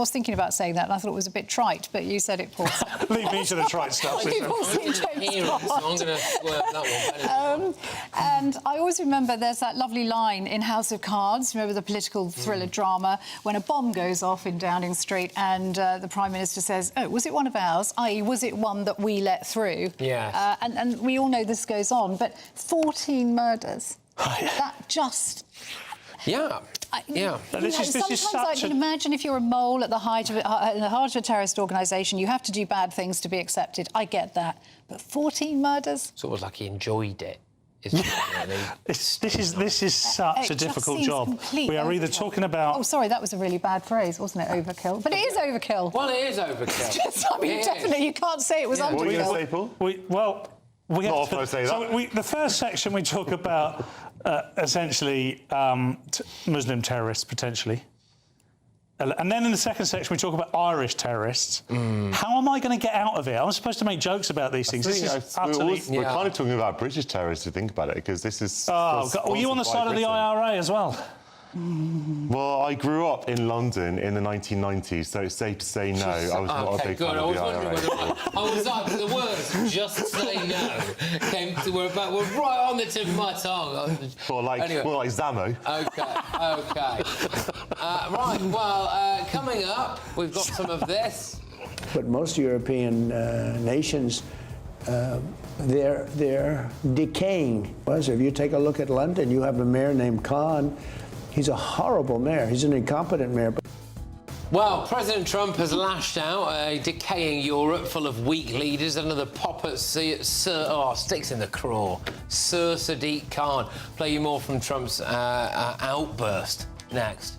thinking about saying that, and I thought it was a bit trite, but you said it, Paul. Leave me to the trite stuff. You've all seen James Bond. So I'm going to swerve that one. And I always remember there's that lovely line in House of Cards. Remember the political thriller drama when a bomb goes off in Downing Street, and the Prime Minister says, "Oh, was it one of ours? I.e., was it one that we let through?" Yeah. And we all know this goes on, but 14 murders. That just... Yeah. Sometimes I can imagine if you're a mole at the height of a terrorist organisation, you have to do bad things to be accepted. I get that. But 14 murders? Sort of like he enjoyed it. This is such a difficult job. We are either talking about... Oh, sorry, that was a really bad phrase, wasn't it? Overkill. But it is overkill. Well, it is overkill. I mean, definitely, you can't say it was underkill. What are you going to say, Paul? The first section we talk about essentially Muslim terrorists potentially, and then in the second section we talk about Irish terrorists. How am I going to get out of it? I'm supposed to make jokes about these things. We're kind of talking about British terrorists, if you think about it, because this is. Oh, God, were you on the side of the IRA as well? Well, I grew up in London in the 1990s, so it's safe to say no. I was not a big fan of the IRA. I was like, the words "just say no" were right on the tip of my tongue. More like Zamo. Okay. Right. Well, coming up, we've got some of this. But most European nations, they're decaying. So if you take a look at London, you have a mayor named Khan. He's a horrible mayor. He's an incompetent mayor. Well, President Trump has lashed out a decaying Europe full of weak leaders. Another pop at sticks in the craw. Sir Sadiq Khan. Play you more from Trump's outburst next.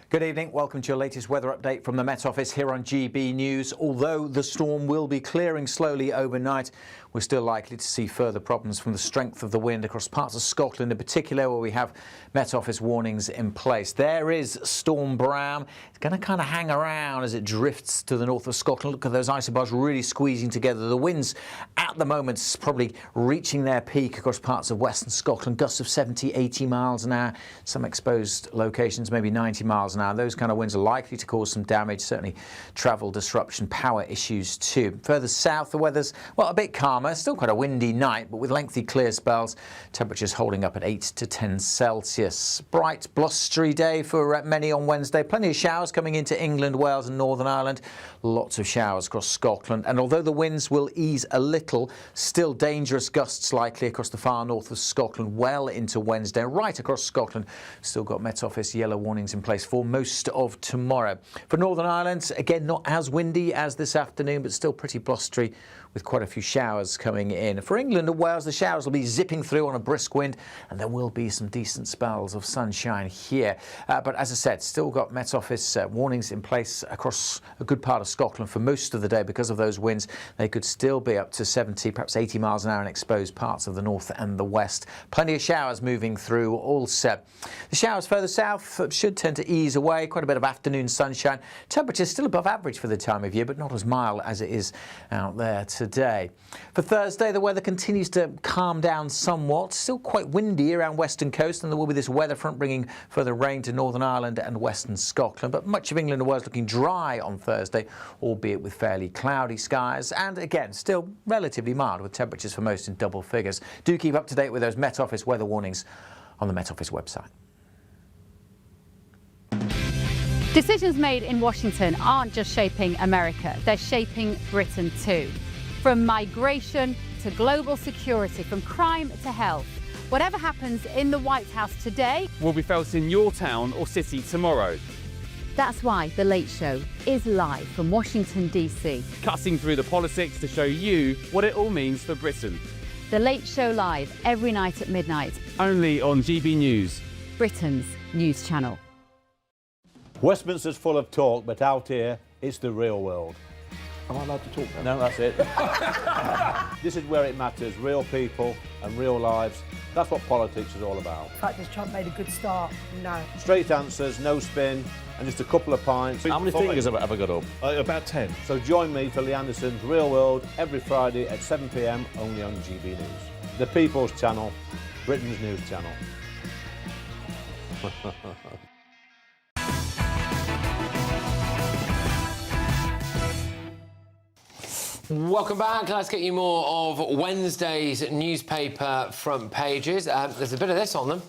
Good evening. Welcome to your latest weather update from the Met Office here on GB News. Although the storm will be clearing slowly overnight, we're still likely to see further problems from the strength of the wind across parts of Scotland in particular, where we have Met Office warnings in place. There is Storm Bram. It's going to kind of hang around as it drifts to the north of Scotland. Look at those isobars really squeezing together. The winds at the moment probably reaching their peak across parts of western Scotland. Gusts of 70, 80 miles an hour. Some exposed locations, maybe 90 miles an hour. Those kind of winds are likely to cause some damage, certainly travel disruption, power issues too. Further south, the weather's, well, a bit calmer. Still quite a windy night, but with lengthy clear spells. Temperatures holding up at 8 to 10 Celsius. Bright, blustery day for many on Wednesday. Plenty of showers coming into England, Wales and Northern Ireland. Lots of showers across Scotland. And although the winds will ease a little, still dangerous gusts likely across the far north of Scotland well into Wednesday. Right across Scotland, still got Met Office yellow warnings in place for most of tomorrow. For Northern Ireland, again, not as windy as this afternoon, but still pretty blustery, with quite a few showers coming in. For England and Wales, the showers will be zipping through on a brisk wind, and there will be some decent spells of sunshine here. But as I said, still got Met Office warnings in place across a good part of Scotland for most of the day because of those winds. They could still be up to 70, perhaps 80 miles an hour in exposed parts of the north and the west. Plenty of showers moving through also. The showers further south should tend to ease away. Quite a bit of afternoon sunshine. Temperatures still above average for the time of year, but not as mild as it is out there today. For Thursday, the weather continues to calm down somewhat. Still quite windy around western coast, and there will be this weather front bringing further rain to Northern Ireland and western Scotland. But much of England and Wales looking dry on Thursday, albeit with fairly cloudy skies. And again, still relatively mild with temperatures for most in double figures. Do keep up to date with those Met Office weather warnings on the Met Office website. Decisions made in Washington aren't just shaping America, they're shaping Britain too. From migration to global security, from crime to health. Whatever happens in the White House today will be felt in your town or city tomorrow. That's why The Late Show is live from Washington, D.C. Cutting through the politics to show you what it all means for Britain. The Late Show live every night at midnight. Only on GB News, Britain's news channel. Westminster's full of talk, but out here, it's the real world. Am I allowed to talk now? No, that's it. This is where it matters, real people and real lives. That's what politics is all about. In fact, has Trump made a good start? No. Straight answers, no spin, and just a couple of pints. How many fingers have I got up? About 10. So join me for Lee Anderson's Real World every Friday at 7 p.m. only on GB News. The People's Channel, Britain's news channel. Welcome back. Let's get you more of Wednesday's newspaper front pages. There's a bit of this on them.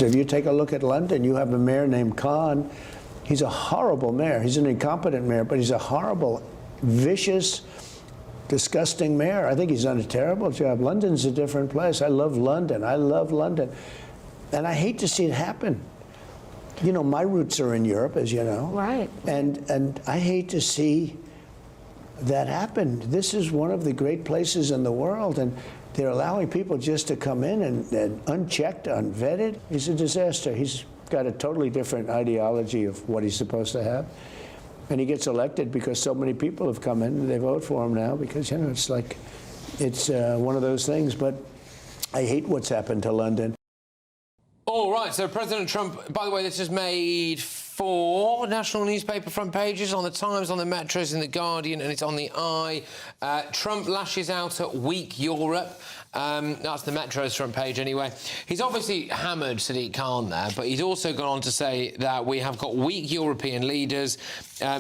If you take a look at London, you have a mayor named Khan. He's a horrible mayor. He's an incompetent mayor, but he's a horrible, vicious, disgusting mayor. I think he's done a terrible job. London's a different place. I love London. I love London. And I hate to see it happen. You know, my roots are in Europe, as you know. Right. And I hate to see that happen. This is one of the great places in the world, and they're allowing people just to come in and unchecked, unvetted. He's a disaster. He's got a totally different ideology of what he's supposed to have. And he gets elected because so many people have come in and they vote for him now because, you know, it's like, it's one of those things. But I hate what's happened to London. All right, so President Trump, by the way, this has made 4 national newspaper front pages on the Times, on the Metros, in the Guardian, and it's on the Eye. Trump lashes out at weak Europe. That's the Metro's front page anyway. He's obviously hammered Sadiq Khan there, but he's also gone on to say that we have got weak European leaders.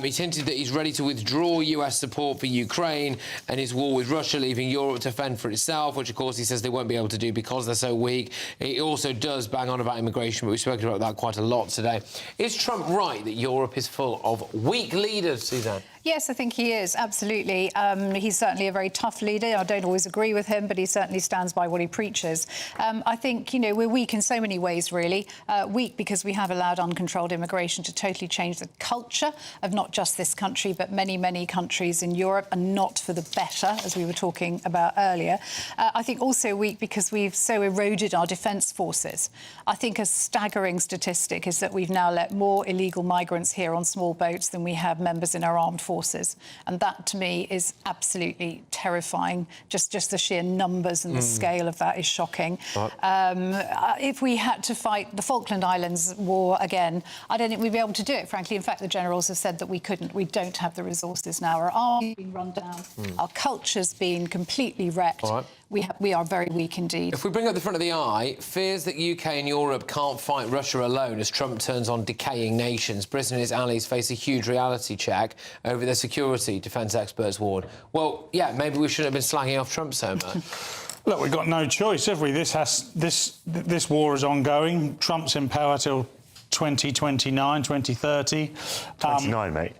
He's hinted that he's ready to withdraw US support for Ukraine and his war with Russia, leaving Europe to fend for itself, which of course he says they won't be able to do because they're so weak. He also does bang on about immigration, but we've spoken about that quite a lot today. Is Trump right that Europe is full of weak leaders, Suzanne? Yes, I think he is, absolutely. He's certainly a very tough leader. I don't always agree with him, but he certainly stands by what he preaches. I think, you know, we're weak in so many ways, really. Weak because we have allowed uncontrolled immigration to totally change the culture of not just this country, but many, many countries in Europe, and not for the better, as we were talking about earlier. I think also weak because we've so eroded our defence forces. I think a staggering statistic is that we've now let more illegal migrants here on small boats than we have members in our armed forces. And that, to me, is absolutely terrifying. Just the sheer numbers and the scale of that is shocking. If we had to fight the Falkland Islands war again, I don't think we'd be able to do it, frankly. In fact, the generals have said that we couldn't. We don't have the resources now. Our army's been run down. Our culture's been completely wrecked. We are very weak indeed. If we bring up the front of the Eye, fears that UK and Europe can't fight Russia alone as Trump turns on decaying nations. Britain and its allies face a huge reality check over their security, defence experts warn. Well, yeah, maybe we shouldn't have been slagging off Trump so much. Look, we've got no choice, have we? This war is ongoing. Trump's in power till 2029, 2030. 29, mate.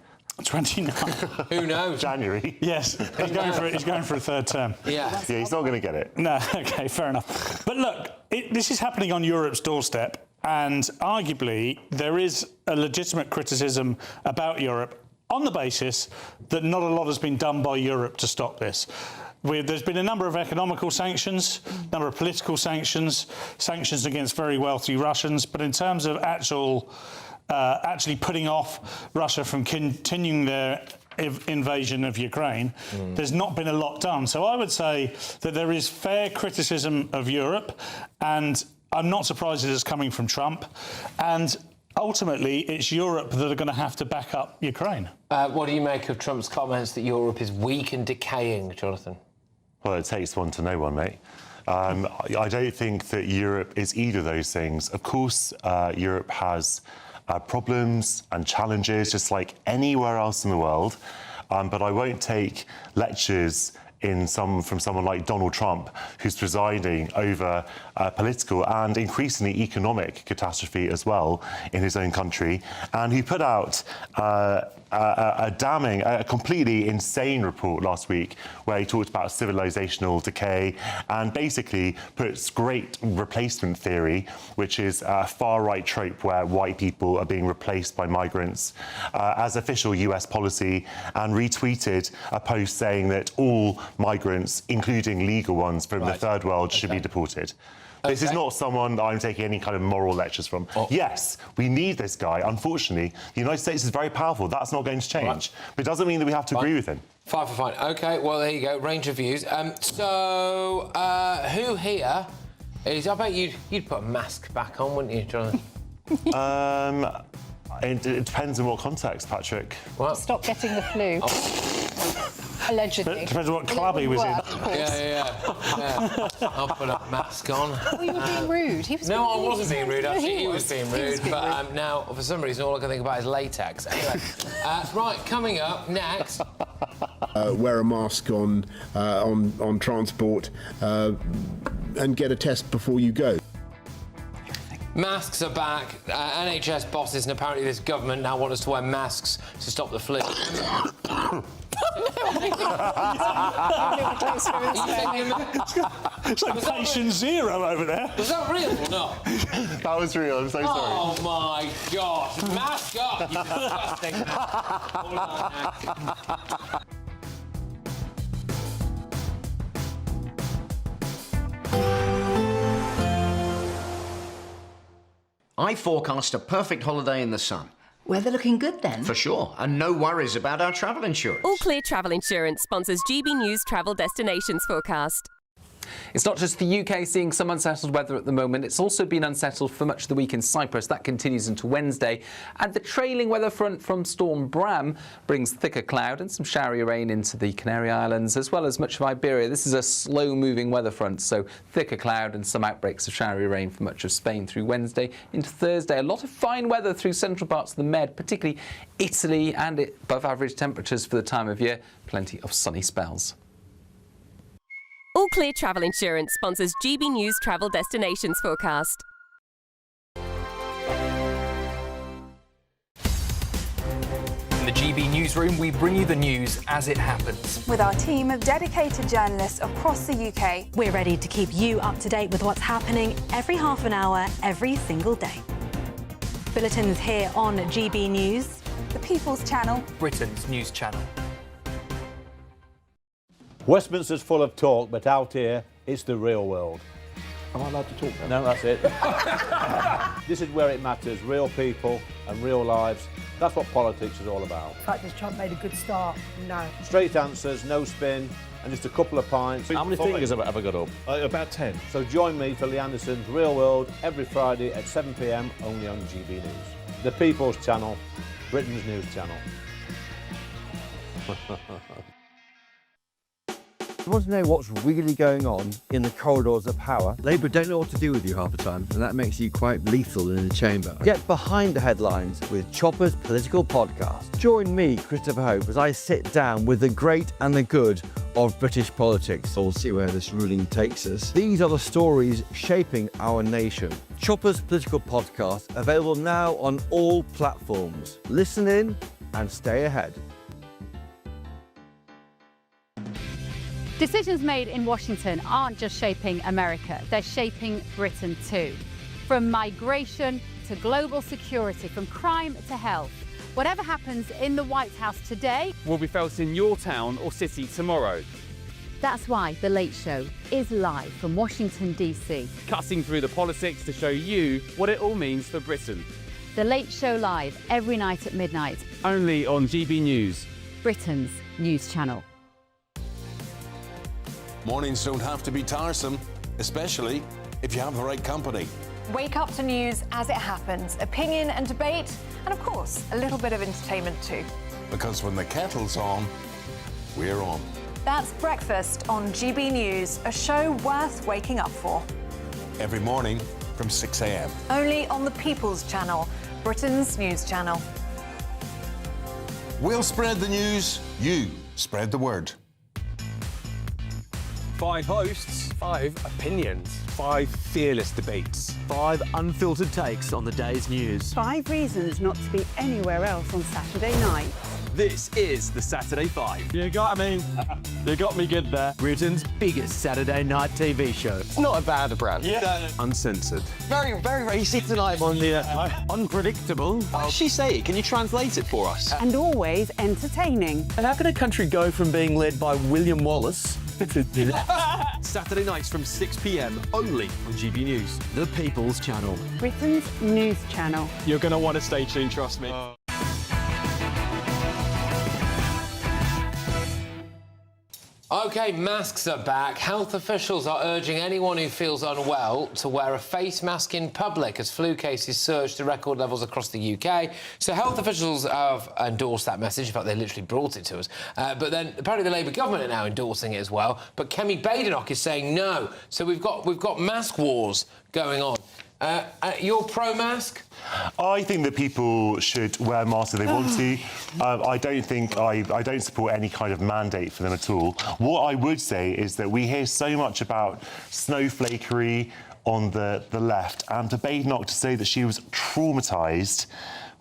29. Who knows? January. Yes, he's going for a third term. Yeah. Yeah, he's not going to get it. No, OK, fair enough. But look, this is happening on Europe's doorstep. And arguably, there is a legitimate criticism about Europe on the basis that not a lot has been done by Europe to stop this. There's been a number of economical sanctions, a number of political sanctions, sanctions against very wealthy Russians, but in terms of actually putting off Russia from continuing their invasion of Ukraine, there's not been a lot done. So I would say that there is fair criticism of Europe, and I'm not surprised it is coming from Trump. And ultimately, it's Europe that are going to have to back up Ukraine. What do you make of Trump's comments that Europe is weak and decaying, Jonathan? Well, it takes one to know one, mate. I don't think that Europe is either of those things. Of course, Europe has problems and challenges, just like anywhere else in the world. But I won't take lectures from someone like Donald Trump, who's presiding over political and increasingly economic catastrophe as well in his own country, and who put out a completely insane report last week where he talked about civilizational decay and basically puts great replacement theory, which is a far-right trope where white people are being replaced by migrants, as official US policy, and retweeted a post saying that all migrants, including legal ones from the third world, should be deported. This is not someone that I'm taking any kind of moral lectures from. Yes, we need this guy. Unfortunately, the United States is very powerful. That's not going to change. But it doesn't mean that we have to agree with him. Fine. OK, well, there you go. Range of views. Who here is... I bet you'd put a mask back on, wouldn't you, Jonathan? It depends in what context, Patrick. What? Stop getting the flu. Allegedly. Depends what club he was in. Yeah. I'll put a mask on. Oh, you were being rude. He was no, being I wasn't being rude, actually. He was being rude. But now, for some reason, all I can think about is latex. Anyway, right, coming up next... wear a mask on transport and get a test before you go. Masks are back. NHS bosses and apparently this government now want us to wear masks to stop the flu. It's like patient zero over there. Was that real or not? That was real, I'm so sorry. Oh my gosh. Mask up, you disgusting. Hold on now. I forecast a perfect holiday in the sun. Weather looking good then? For sure, and no worries about our travel insurance. All Clear Travel Insurance sponsors GBNews Travel Destinations Forecast. It's not just the UK seeing some unsettled weather at the moment. It's also been unsettled for much of the week in Cyprus. That continues into Wednesday. And the trailing weather front from Storm Bram brings thicker cloud and some showery rain into the Canary Islands, as well as much of Iberia. This is a slow-moving weather front, so thicker cloud and some outbreaks of showery rain for much of Spain through Wednesday into Thursday. A lot of fine weather through central parts of the Med, particularly Italy, and above average temperatures for the time of year. Plenty of sunny spells. All Clear Travel Insurance sponsors GBNews Travel Destinations Forecast. In the GB newsroom, we bring you the news as it happens. With our team of dedicated journalists across the UK, we're ready to keep you up to date with what's happening every half an hour, every single day. Bulletins here on GB News, the People's Channel, Britain's news channel. Westminster's full of talk, but out here, it's the real world. Am I allowed to talk now? No, that's it. This is where it matters, real people and real lives. That's what politics is all about. The fact has Trump made a good start? No. Straight answers, no spin, and just a couple of pints. How many fingers have I got up? About 10. So join me for Lee Anderson's Real World every Friday at 7 p.m. only on GB News. The People's Channel, Britain's news channel. You want to know what's really going on in the corridors of power? Labour don't know what to do with you half the time, and that makes you quite lethal in the chamber. Get behind the headlines with Chopper's Political Podcast. Join me, Christopher Hope, as I sit down with the great and the good of British politics. We'll see where this ruling takes us. These are the stories shaping our nation. Chopper's Political Podcast, available now on all platforms. Listen in and stay ahead. Decisions made in Washington aren't just shaping America, they're shaping Britain too. From migration to global security, from crime to health. Whatever happens in the White House today will be felt in your town or city tomorrow. That's why The Late Show is live from Washington, D.C. Cutting through the politics to show you what it all means for Britain. The Late Show live every night at midnight. Only on GB News, Britain's news channel. Mornings don't have to be tiresome, especially if you have the right company. Wake up to news as it happens, opinion and debate, and of course, a little bit of entertainment too. Because when the kettle's on, we're on. That's Breakfast on GB News, a show worth waking up for. Every morning from 6 a.m. Only on the People's Channel, Britain's news channel. We'll spread the news, you spread the word. 5 hosts, 5 opinions, 5 fearless debates, 5 unfiltered takes on the day's news. 5 reasons not to be anywhere else on Saturday night. This is the Saturday 5. You got me good there. Britain's biggest Saturday night TV show. It's not a bad brand. Yeah. Uncensored. Very, very racy tonight on the unpredictable. What does she say? Can you translate it for us? And always entertaining. And how can a country go from being led by William Wallace Saturday nights from 6 p.m. only on GB News, the People's Channel. Britain's news channel. You're going to want to stay tuned, trust me. OK, masks are back. Health officials are urging anyone who feels unwell to wear a face mask in public as flu cases surge to record levels across the UK. So health officials have endorsed that message. In fact, they literally brought it to us. But then apparently the Labour government are now endorsing it as well. But Kemi Badenoch is saying no. So we've got mask wars going on. You're pro-mask? I think that people should wear masks if they want to. I don't support any kind of mandate for them at all. What I would say is that we hear so much about snowflakery on the left, and for Badenoch to say that she was traumatised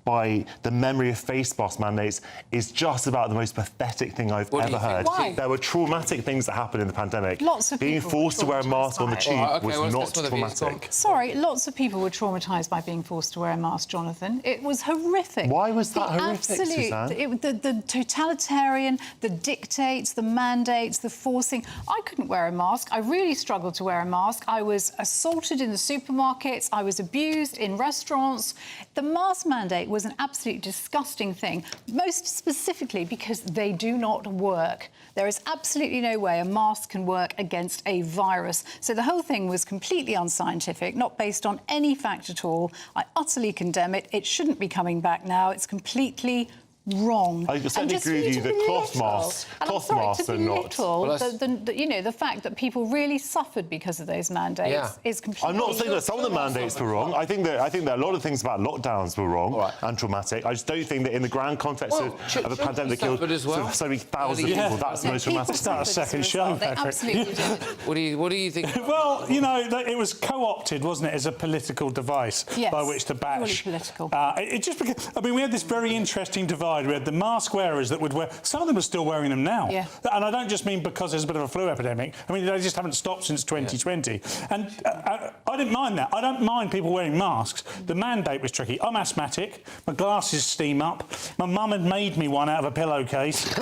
by the memory of face mask mandates is just about the most pathetic thing I've ever heard. Why? There were traumatic things that happened in the pandemic. Lots of being people forced to wear a mask on the tube was not traumatic. Sorry, lots of people were traumatised by being forced to wear a mask, Jonathan. It was horrific. Why was that horrific, Suzanne? The totalitarian, the dictates, the mandates, the forcing. I couldn't wear a mask. I really struggled to wear a mask. I was assaulted in the supermarkets. I was abused in restaurants. The mask mandate was an absolutely disgusting thing, most specifically because they do not work. There is absolutely no way a mask can work against a virus. So the whole thing was completely unscientific, not based on any fact at all. I utterly condemn it. It shouldn't be coming back now. It's completely wrong. I certainly agree with you that cloth masks are not. The fact that people really suffered because of those mandates is completely. I'm not saying that some of the mandates were wrong. I think that a lot of things about lockdowns were wrong and traumatic. I just don't think that in the grand context of a pandemic that killed so many thousands of people, that's the most traumatic. Start a second show, Patrick. Absolutely did. What do you think? Well, it was co-opted, wasn't it, as a political device by which to bash. Really political. It just became, we had this very interesting divide. We had the mask wearers that would wear. Some of them are still wearing them now. Yeah. And I don't just mean because there's a bit of a flu epidemic. I mean, they just haven't stopped since 2020. Yeah. And I didn't mind that. I don't mind people wearing masks. The mandate was tricky. I'm asthmatic. My glasses steam up. My mum had made me one out of a pillowcase.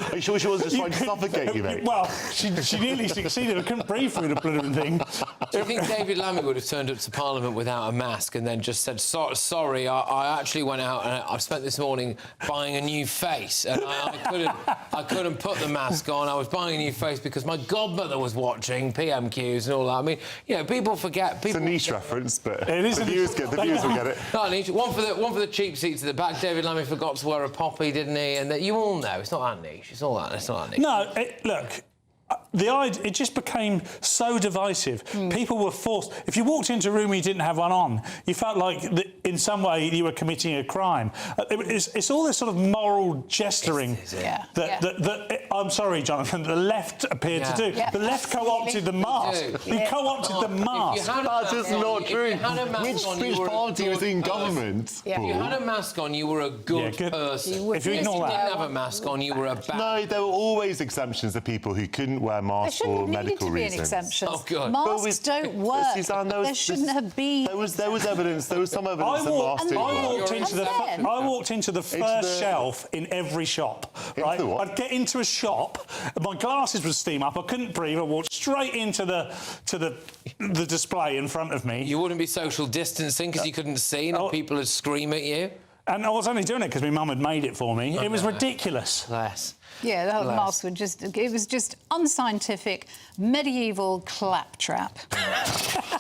Are you sure she wasn't just trying to suffocate you, mate? Well, she nearly succeeded. I couldn't breathe through the blooming thing. Do you think David Lammy would have turned up to Parliament without a mask and then just said, sorry, I actually went out and I spent this morning buying a new face and I couldn't put the mask on. I was buying a new face because my godmother was watching PMQs and all that. I mean, people forget. It's a niche reference, but it is the viewers will get it. Not niche. One for the cheap seats at the back. David Lammy forgot to wear a poppy, didn't he? And you all know it's not that niche. It's not that niche. No, look. It just became so divisive. People were forced. If you walked into a room and you didn't have one on, you felt like in some way you were committing a crime. It's all this sort of moral gesturing that I'm sorry, Jonathan, the left appeared to do. The left co-opted the mask. You co-opted the mask. That is not true. Which party was in government? If you had a mask on, you were a good person. If you ignore that. If you didn't have a mask on, you were a bad. No, there were always exemptions of people who couldn't wear mask for medical reasons. Exceptions. Oh, God. Masks don't work. Suzanne, there shouldn't have been. There was evidence. There was some evidence that masks didn't work. I walked into the first shelf in every shop. Right? I'd get into a shop, my glasses would steam up, I couldn't breathe, I walked straight into the display in front of me. You wouldn't be social distancing because you couldn't see and people would scream at you? And I was only doing it because my mum had made it for me. It was ridiculous. Yeah, the whole mask would it was just unscientific, medieval claptrap.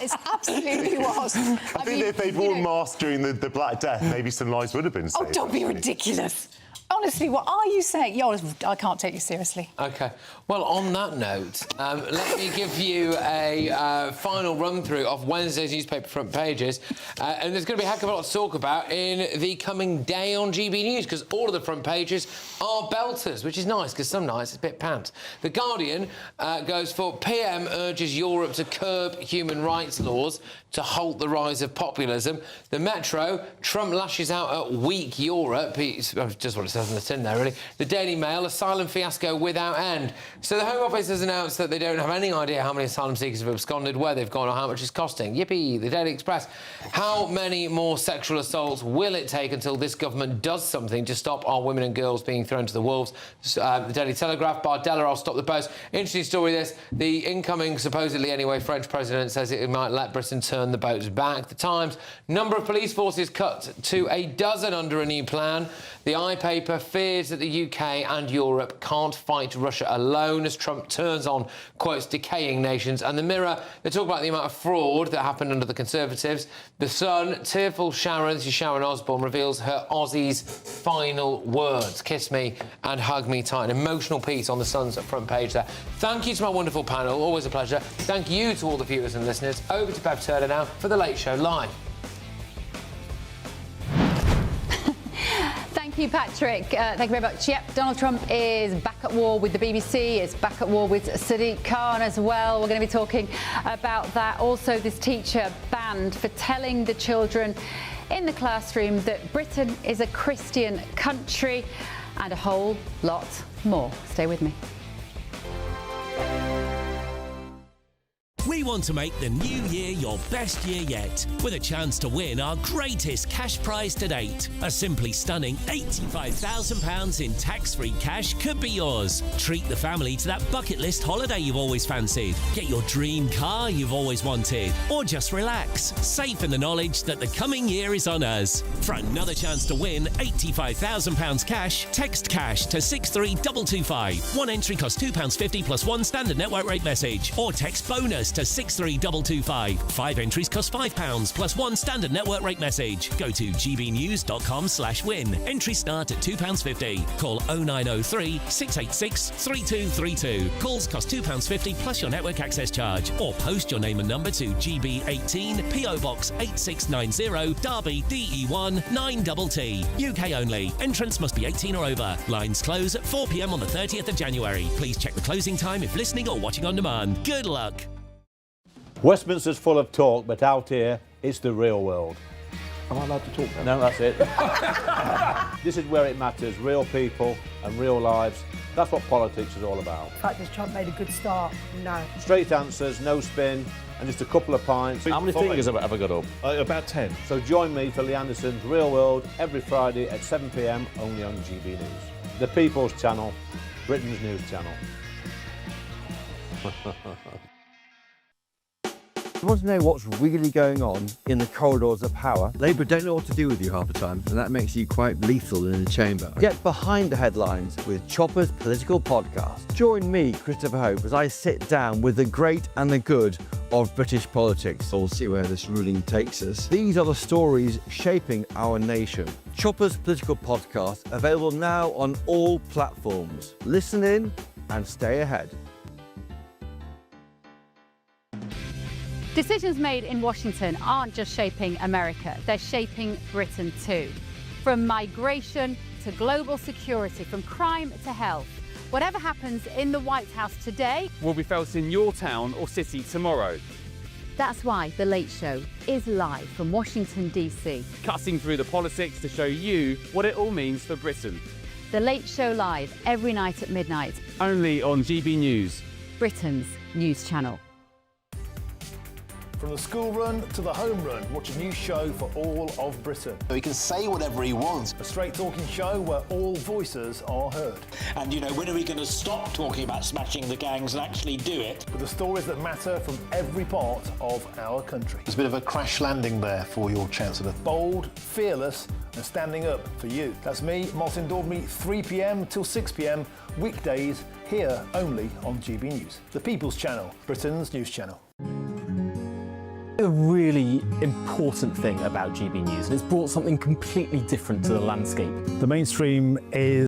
It absolutely was. I think if they'd worn masks during the Black Death, maybe some lives would have been saved. Oh, don't be ridiculous. Honestly, what are you saying? I can't take you seriously. OK. Well, on that note, let me give you a final run-through of Wednesday's newspaper front pages. And there's going to be a heck of a lot to talk about in the coming day on GB News, because all of the front pages are belters, which is nice, because some nights it's a bit pants. The Guardian goes for PM urges Europe to curb human rights laws to halt the rise of populism. The Metro, Trump lashes out at weak Europe. Just what it says on the tin there, really. The Daily Mail, asylum fiasco without end. So the Home Office has announced that they don't have any idea how many asylum seekers have absconded, where they've gone or how much it's costing. Yippee! The Daily Express. How many more sexual assaults will it take until this government does something to stop our women and girls being thrown to the wolves? The Daily Telegraph, Bardella, I'll stop the post. Interesting story, this. The incoming, supposedly anyway, French president says it might let Britain turn the boats back. The Times, number of police forces cut to a dozen under a new plan. The iPaper fears that the UK and Europe can't fight Russia alone as Trump turns on, quotes, decaying nations. And the Mirror, they talk about the amount of fraud that happened under the Conservatives. The Sun, tearful Sharon, this is Sharon Osbourne, reveals her Aussie's final words. Kiss me and hug me tight. An emotional piece on the Sun's front page there. Thank you to my wonderful panel, always a pleasure. Thank you to all the viewers and listeners. Over to Bev Turner now for The Late Show Live. Thank you, Patrick. Thank you very much. Yep, Donald Trump is back at war with the BBC, is back at war with Sadiq Khan as well. We're going to be talking about that. Also, this teacher banned for telling the children in the classroom that Britain is a Christian country, and a whole lot more. Stay with me. We want to make the new year your best year yet, with a chance to win our greatest cash prize to date. A simply stunning £85,000 in tax-free cash could be yours. Treat the family to that bucket list holiday you've always fancied. Get your dream car you've always wanted. Or just relax, safe in the knowledge that the coming year is on us. For another chance to win £85,000 cash, text cash to 63225. One entry costs £2.50 plus one standard network rate message. Or text bonus to 63225. 5 entries cost £5 plus one standard network rate message. Go to gbnews.com/win. Entries start at £2.50. Call 0903 686 3232. Calls cost £2.50 plus your network access charge. Or post your name and number to GB18 PO Box 8690 Derby DE1 9TT. UK only. Entrance must be 18 or over. Lines close at 4 p.m. on the 30th of January. Please check the closing time if listening or watching on demand. Good luck. Westminster's full of talk, but out here, it's the real world. Am I allowed to talk now? No, that's it. This is where it matters, real people and real lives. That's what politics is all about. The fact has Trump made a good start? No. Straight answers, no spin, and just a couple of pints. How many fingers have I got up? About 10. So join me for Lee Anderson's Real World every Friday at 7 p.m. only on GB News. The People's Channel, Britain's news channel. You want to know what's really going on in the corridors of power? Labour don't know what to do with you half the time, and that makes you quite lethal in the chamber. Get behind the headlines with Chopper's political podcast. Join me, Christopher Hope, as I sit down with the great and the good of British politics. We'll see where this ruling takes us. These are the stories shaping our nation. Chopper's political podcast, available now on all platforms. Listen in and stay ahead. Decisions made in Washington aren't just shaping America, they're shaping Britain too. From migration to global security, from crime to health. Whatever happens in the White House today will be felt in your town or city tomorrow. That's why The Late Show is live from Washington, D.C. Cutting through the politics to show you what it all means for Britain. The Late Show Live, every night at midnight. Only on GB News. Britain's news channel. From the school run to the home run, watch a new show for all of Britain. He can say whatever he wants. A straight talking show where all voices are heard. And, you know, when are we going to stop talking about smashing the gangs and actually do it? With the stories that matter from every part of our country. There's a bit of a crash landing there for your Chancellor. Bold, fearless and standing up for you. That's me, Martin Daubney, 3 p.m. till 6 p.m, weekdays, here only on GB News. The People's Channel, Britain's news channel. A really important thing about GB News, and it's brought something completely different to the landscape. The mainstream is